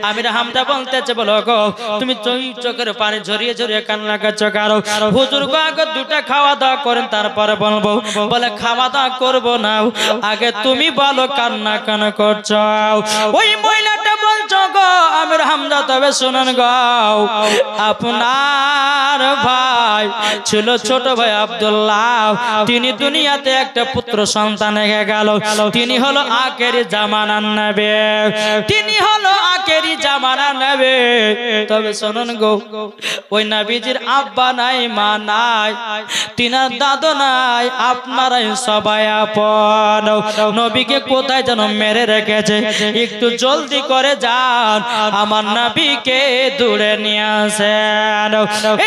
আমির হামজা বলতেছে বলো গো তুমি চোখের পানি ঝরিয়ে ঝরিয়ে কান্না করছো কারো? হুজুর গো আগে দুটা খাওয়া দাওয়া করেন তারপরে বলবো। বলে খাওয়া দাওয়া করবো না, আগে তুমি বলো কান্না কেন করছো? ওই মহিলাটা বলছো গো আমির হামজা তবে শুনুন গো, আপনার ভাই ছিল ছোট ভাই আব্দুল্লাহ, তিনি দুনিয়াতে একটা পুত্র সন্তান রেখে গেল, তিনি হলো আখেরি জামানার নবী, তিনি হলো আখেরি জামানার নবী। তবে শুনুন গো ওই নবীজির আব্বা নাই, মা নাই, তিনার দাদু নাই, আপনারাই সবাই আপন। নবীকে কোথায় যেন মেরে রেখেছে, একটু জলদি করে যান আমার নবীকে দূরে নিয়ে আসেন।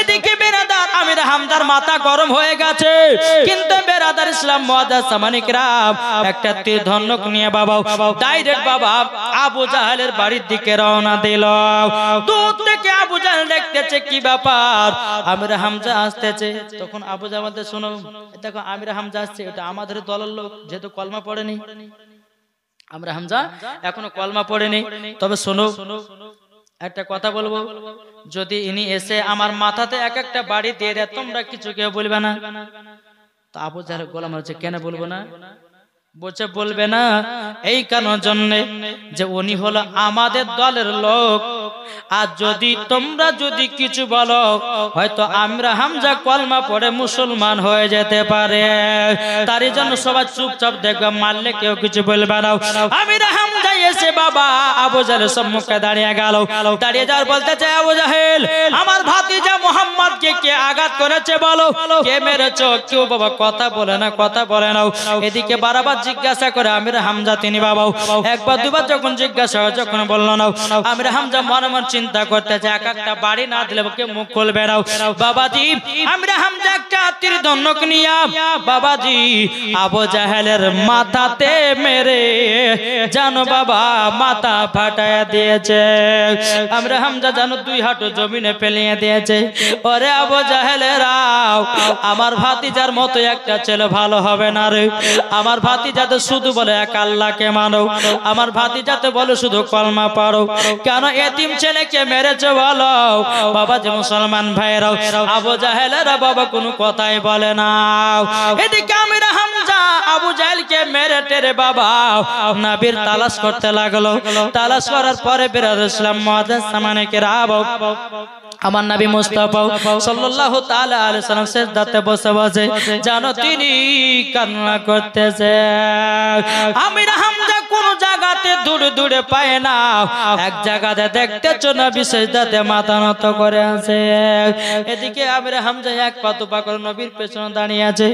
এদিকে বেরাদার আমির হামজার মাথা গরম হয়ে গেছে, কিন্তু বেরাদার ইসলাম মুআজ্জাজ সামানিক রাম একটা তীর ধনুক নিয়ে বাবা ডাইরেক্ট বাবা আবু জাহেলের বাড়ির দিকে রওনা দিল। দূর থেকে আবু জাহেল দেখতেছে কি ব্যাপার, আমির হামজা আসতেছে। তখন আবু জাহেল বলতে শোনো দেখো আমির হামজা আসছে, এটা আমাদের দলের লোক, যেহেতু কলমা পড়েনি, আমির হামজা এখনো কলমা পড়েনি। তবে শোনো একটা কথা বলবো, যদি ইনি এসে আমার মাথাতে এক একটা বাড়ি দিয়ে দেয় তোমরা কিছু কেউ বলবে না? তো আবু জাহেল গোলাম হচ্ছে কেন বলবো না? বলছে বলবে না এই কারণ জন্য যে উনি হলো আমাদের দলের লোক, আর যদি তোমরা যদি কিছু বলো হয়তো আমরা হামজা কলমা পড়ে মুসলমান হয়ে যেতে পারে, তারই জন্য সবাই চুপচাপ দেখবে, মারলে কেউ কিছু বলবে না। আমির হামজা এসে বাবা আবু জাহেলের সম্মুখে দাঁড়িয়ে গেল। দাঁড়িয়ে যাওয়ার বলতেছে আবু জাহেল আমার ভাতিজা মুহাম্মদকে কে আঘাত করেছে বলো, কে মেরেছো? কেউ বাবা কথা বলে না, কথা বলে না। এদিকে বারবার জিজ্ঞাসা করে আমির হামজা, তিনি বাবা একবার দুবার যখন জিজ্ঞাসা হয় যখন বললো না, আমির হামজা মনে মনে চিন্তা করতেছে এক একটা বাড়ি না দিলে কে মুখ খুলবে না। বাবাজি আমির হামজা একটা তীর ধনুক নিয়ে বাবাজি আবু জাহেলের মাথাতে মেরে জানো বাবা মাথা ফাটায়া দিয়েছে। আমির হামজা জানো দুই হাঁটু জমিনে ফেলিয়ে দিয়েছে। ওরে আবু জাহেলেরা, আমার ভাতিজার মতো একটা ছেলে ভালো হবে না রে, আমার ভাতিজা তো শুধু বলে এক আল্লাহকে মানো, আমার ভাতিজা তো বলে শুধু কলমা পড়ো, কেন এতিম ছেলেকে মেরেছে বলো? বাবা যে মুসলমান ভাইরাও আবু জাহেলেরা বাবা কোনো কথাই বলে না। এদিকে আমির হামজা হামজা আবু জাহেলকে মেরে টেরে বাবা নবীর তালাশ করতে লাগলো। তালাশ করার পরে বিরাদর ইসলাম মুআজ্জাজ সামানে কেরাম আমার নবী মুস্তাফা সাল্লাল্লাহু তাআলা আলাইহি সাল্লাম সিজদাতে বসে বসে জানো তিনি কান্না করতেছে। আমির হামজা কোন জায়গাতে দূরে দূরে পায় না, এক জায়গাতে দেখতেছ নবী সিজদাতে মাথা নত করে আছে। এদিকে আমির হামজা এক পা দুপা করে নবীর পেছনে দাঁড়িয়ে আছে।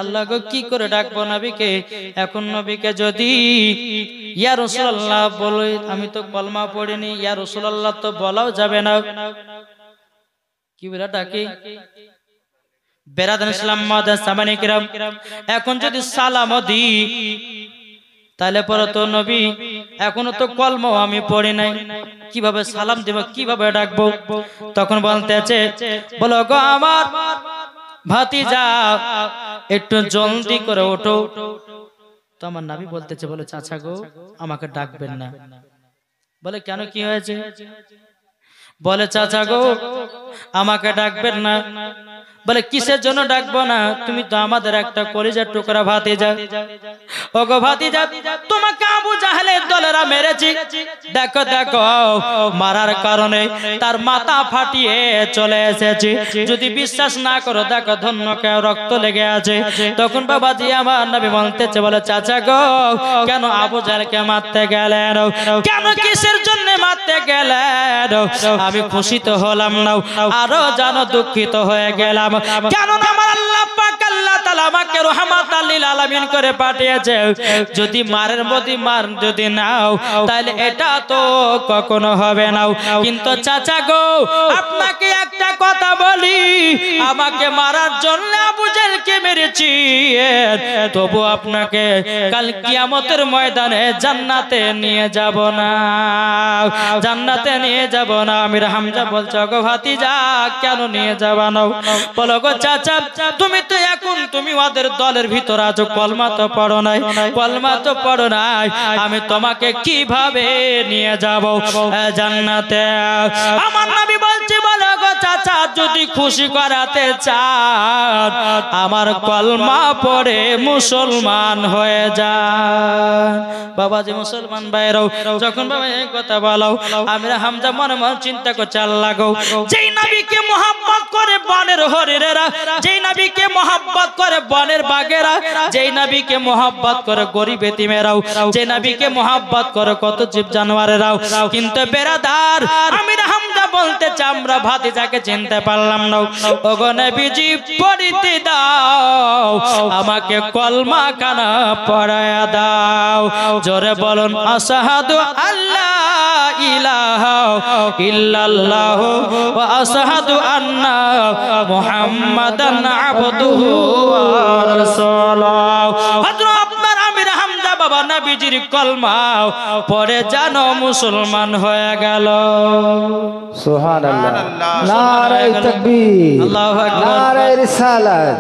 আল্লাহ গো কি করে ডাকবো নবীকে? এখন নবীকে যদি ইয়া রাসূলুল্লাহ বলে, আমি তো কলমা পড়িনি, ইয়া রাসূলুল্লাহ তো বলাও যাবে না, কি বলে ডাকি? বেরাদান ইসলাম মুআজ্জাজ সামানে কিরাম, এখন যদি সালামও দি তাহলে পরে তো নবী এখনো তো কলমাও আমি পড়ি নাই, কিভাবে সালাম দেব, কিভাবে ডাকবো? তখন বলতেছে, বলো গো আমার ভাতিজা একটু জলদি করে ওঠো। তো আমার নবী বলতেছে, বলে চাচা গো আমাকে ডাকবেন না। বলে কেন, কি হয়েছে? বলে চাচা গো আমাকে ডাকবেন না। বলে কিসের জন্য ডাকবো না? তুমি তো আমাদের একটা কলিজার টুকরা ভাতিজা। ওগো ভাতিজা, তোমাকে আবু জাহেলের দলেরা মেরেছে। দেখো দেখো মারার কারণে তার মাথা ফাটিয়ে চলে এসেছে। যদি বিশ্বাস না করো দেখো ধন্যকে রক্ত লেগে আছে। তখন বাবাজি আমার নবী বলতেছে, বলে চাচা গো কেন আবু জাহেলকে মারতে গেলেন? কেন কিসের জন্য মারতে গেলেন? আমি খুশি তো হলাম না, আরো জানো দুঃখিত হয়ে গেলাম। কেন আমার আল্লাহ পাক আল্লাহ তাআলা আমাকে রাহমাতাল লিল আলামিন করে পাঠিয়েছে। যদি মারের মধ্যে মার যদি নাও তাহলে এটা তো কখনো হবে না। কিন্তু চাচা গো আপনাকে একটা কথা বলি, আমাকে মারার জন্য আবু জাহেলকে মেরেছি, তবু আপনাকে কাল কিয়ামতের ময়দানে জান্নাতে নিয়ে যাব না, জান্নাতে নিয়ে যাব না। আমির হামজা বলছে, গো ভাতিজা কেন নিয়ে যাবা না? বলো গো চাচা তুমি তো এখন তুমি ওদের দলের ভিতর আছো, কলমা তো পড়ো নাই, কলমা তো পড়ো নাই, আমি তোমাকে কিভাবে নিয়ে যাব জান্নাতে? আমার নবী বলছে, বলো গো চাচা যদি খুশি করাতে চান আমার কলমা পড়ে মুসলমান হয়ে যান। বাবাজি মুসলমান ভাইরাও যখন বাবা এই কথা বলো, আমরা হামজা মনে মনে চিন্তা করছে, আল্লাহ গো যেই নবীকে মোহাম্মত করে বনের হরিণেরা, যেই নবীকে মোহাম্মত করে বনের বাঘেরা, যেই নবীকে মোহাম্মত করে গরিব এতিমেরাও, যেই নবীকে মোহাম্মত করে কত জীব জানোয়ারেরাও, কিন্তু বেরাদার আমির হামজা বলতেছে আমরা ভাতিজাকে চিনতে পারলাম না। ওগো নবীজি পড়িতে দাও, আমাকে কলমা কানা পড়ায়া দাও। জোরে বলুন আশহাদু আল্লা ইলাহা ইল্লাল্লাহ ওয়া আশহাদু আন্না মুহাম্মাদান আবদুহু ওয়া রাসূলুহু। হযরত আপনার আমির হামজা বাবা নবীজির কলমা পড়ে জানো মুসলমান হয়ে গেল। সুবহানাল্লাহ, নারে তাকবীর, আল্লাহু আকবার, নারে রিসালাত,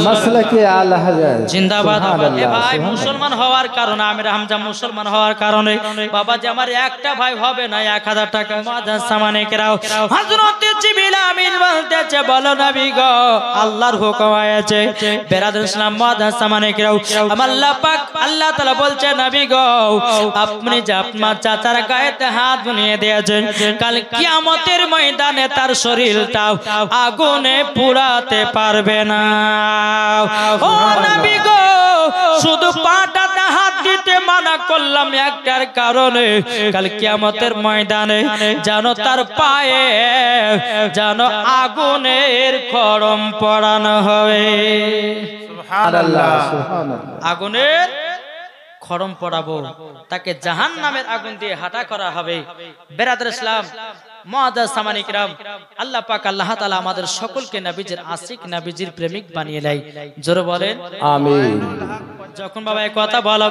মাসলাকে আলা হযরত জিন্দাবাদ। এ ভাই মুসলমান হওয়ার কারণে আমির হামজা মুসলমান হওয়ার কারণে বাবা যে আমার একটা ভাই হবে না 1000 টাকা মুআজ্জাজ সামানে কেরাও। হযরত জিবরিল আমিন বলতেছে, বলো নবী গো আল্লাহর হুকুম আছে। বেরাদার ইসলাম মুআজ্জাজ সামানে কেরাও, আমার আল্লাহ পাক আল্লাহ তাআলা বলছে, নবী গো আপনি যে আপনার চাচার গায়েতে হাত বুলিয়ে দিয়েছেন, কাল কিয়ামতের ময়দানে তার শরীরটা আগুনে পুড়াতে পারবে না। ও নবী গো শুধু পাটাতে হাত দিতে মানা করলাম একটার কারণে, কাল কিয়ামতের ময়দানে যেন তার পায়ে যেন আগুনের খড়ম পড়ানো হবে। সুবহানাল্লাহ, সুবহানাল্লাহ। আগুনের খড়ম পড়াবো, তাকে জাহান্নামের আগুন দিয়ে হাঁটা করা হবে। বেরাদার ইসলাম মুআজ্জাজ সামানে কিরাম, আল্লাহ পাক আল্লাহ তাআলা আমাদের সকলকে নবীজির আশিক নবীজির প্রেমিক বানিয়ে দেয়। জোরে বলেন আমিন। যখন বাবা এই কথা বলো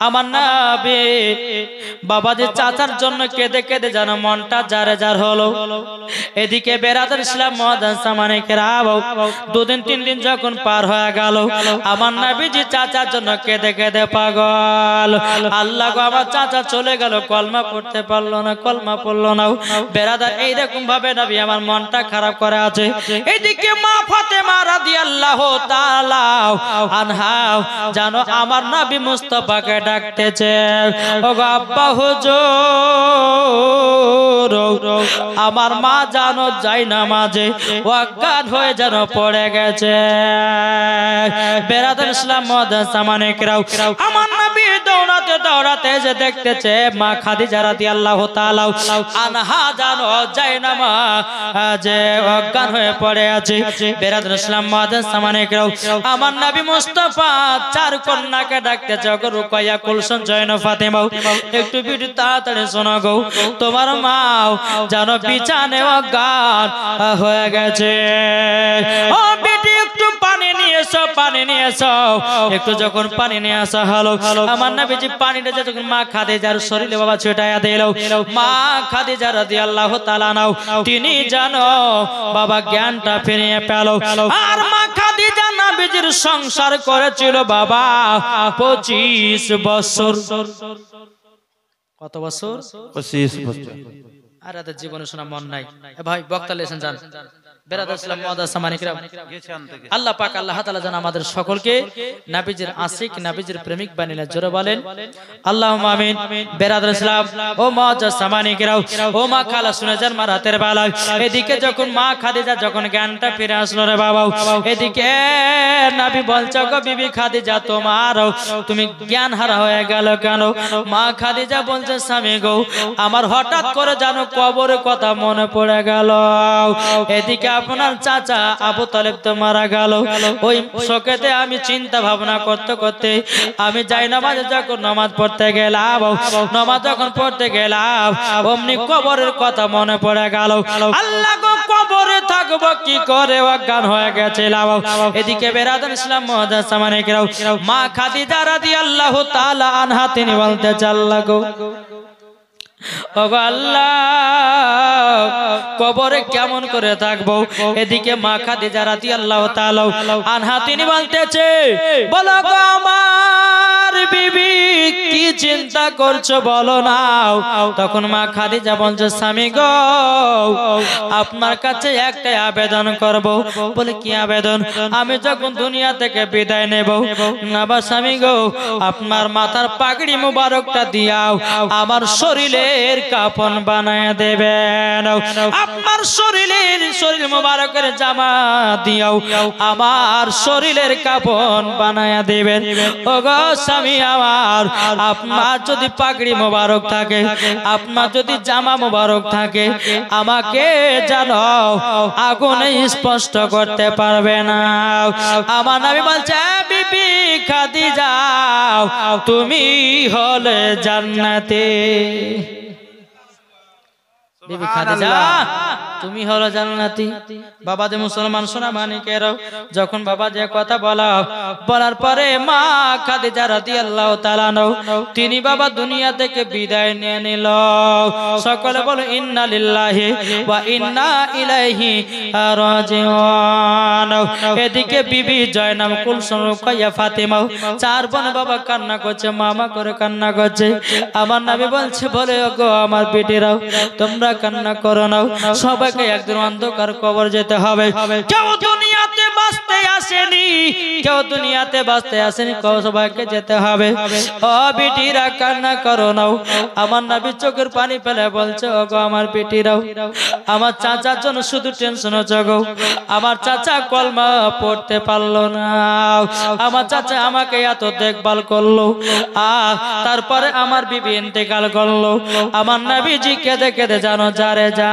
আমার নবী বাবা যে চাচার জন্য কেঁদে কেঁদে যেন মনটা জারে জার হলো। এদিকে বেরাদার ইসলাম মহাদান সামানিকেরাম দুদিন তিন দিন যখন পার হয়ে গেল আমার নবীজি চাচার জন্য কেঁদে কেঁদে পাগল। আল্লাহ গো আমার চাচা চলে গেল, কলমা পড়তে পারলো না, কলমা পড়লো না। বেরাদার এইরকম ভাবে নবী আমার মনটা খারাপ করে আছে। এদিকে মা ফাতেমা রাদিয়াল্লাহু তাআলা আনহা জানো আমার নবী মুস্তাফাকে ডাকতেছে, ওগো আব্বা হুজুর আমার মা জানো যাই না মাঝে অজ্ঞান হয়ে যেন পড়ে গেছে। বেরাদার ইসলাম মহাদান সামানিকেরাম আমার নবী দৌড়াতে দৌড়াতে যে দেখতেছে মা খাদিজা রাদিয়াল্লাহু তাআলা আনহা জানো যাই না মা যে অজ্ঞান হয়ে পড়ে আছে। বেরাদার ইসলাম মহাদান সামানিকেরাম আমার নবী মুস্তাফা চার কন্যাকে ডাকতেছে, ওগো রুকাইয়া, কুলসুম, জয়নব, ফাতেমা একটু বিটু তাড়াতাড়ি শোনো গো, তোমার মা জানো বিছানে অজ্ঞান হয়ে গেছে। ও বিটি একটু পানি নিয়ে এসো, পানি নিয়ে এসো। একটু যখন পানি নিয়ে আসা হলো আমার নবীজি পানিটা যখন মা খাদিজার শরীরে বাবা ছিটায়া দিল, মা খাদিজা রাদিয়াল্লাহু তাআলা নাও তিনি জানো বাবা জ্ঞানটা ফিরিয়ে পেল। আর মা খাদিজা নবীজির সংসার করেছিল বাবা 25 বছর। কত বছর? 25 বছর। আর এদের জীবনে শোনা মন নাই ভাই, বক্তা লেসেন যান। বেরাদার ইসলাম মহাদান সামানিকেরাম আল্লাহ পাক আল্লাহ তাআলা যেন আমাদের সকলকে নবীজির আশিক নবীজির প্রেমিক বানাইলে জোরে বলেন আল্লাহুম্মা আমিন। বেরাদার ইসলাম ও মহাদান সামানিকেরাম ও মা খালা শুনে যান মা রাতের বেলা এদিকে যখন মা খাদিজা যখন জ্ঞানটা ফিরে আসলো রে বাবা, এদিকে নবী বলছে গো বিবি খাদিজা তোমার তুমি জ্ঞান হারা হয়ে গেল কেন? মা খাদিজা বলছে স্বামী গো আমার হঠাৎ করে জানো কবরের কথা মনে পড়ে গেল। এদিকে আপনার চাচা আবু তালেব তো মারা গেল, ওই শোকেতে আমি চিন্তা ভাবনা করতে করতে আমি যাই নামাজে যখন নামাজ পড়তে গেলাম, নামাজ যখন পড়তে গেলাম অমনি কবরের কথা মনে পড়ে গেল। আল্লাহ গো কবরে থাকবো কি করে, অজ্ঞান হয়ে গেছিলাম। এদিকে বেরাদার ইসলাম মহাদান সামানিকেরাম মা খাদিজা রাদিয়াল্লাহু তাআলা আনহা তিনি বলতে আল্লাহ গো আল্লাহ কবরে কেমন করে থাকবো। এদিকে মা খাদিজা রাদিয়াল্লাহু তাআলা আনহা তিনি বলতেছে বলো গো আমার বিবি কি চিন্তা করছো বলো না। তখন মা খাদিজা বলছে স্বামী গো আপনার কাছে একটা আবেদন করব। বলে কি আবেদন? আমি যখন দুনিয়া থেকে বিদায় নেব না বা স্বামী গো আপনার মাথার পাগড়ি মুবারকটা দিয়াও আমার শরীরে কাফন বানায় দেবেন, আপনার শরীর মুবারকের জামা দিয়াও আমার শরীরের কাফন বানায় দেবেন। ওগো স্বামী আমার আপনার যদি পাগড়ি মুবারক থাকে, আপনার যদি জামা মুবারক থাকে আমাকে জানো আগুনে স্পষ্ট করতে পারবে না। আমার নবী বলছে বিবি খাদিজা তুমি হলে জান্নাতে। বিবি খাদিজা তুমি হলো জান্নাতি। বাবা যে মুসলমান সোনা মানিকেরাও যখন বাবা যে কথা বলার পরে মা খাদিজা রাদিয়াল্লাহু তাআলা তিনি বাবা দুনিয়া থেকে বিদায় নিয়ে নিল। সকলে বলো ইন্না লিল্লাহি ওয়া ইন্না ইলাইহি রাজিউন। এদিকে বিবি জয়নাব, কুলসুম, রুকাইয়া, ফাতেমা চার বোন বাবা কান্না করছে, মামা করে কান্না করছে। আমার নবী বলছে বলে ওগো আমার বেটিরাও তোমরা কান্না করো না, সবাইকে একদিন অন্ধকার কবর যেতে হবে। কেউ দুনিয়াতে বাঁচতে আসেনি, কেউ দুনিয়াতে বাঁচতে আসেনি, সবাইকে যেতে হবে। ও বেটিরা কান্না করো না। আমার নবী চোখের পানি ফেলে বলছে ওগো আমার বেটিরাও আমার চাচার জন্য শুধু টেনশন হচ্ছে গো। আমার চাচা কলমা পড়তে পারলো না, আমার চাচা আমাকে এত দেখভাল করলো তারপরে আমার বিবি ইন্তেকাল করলো। আমার নবীজি কেঁদে কেঁদে জানো যারে যা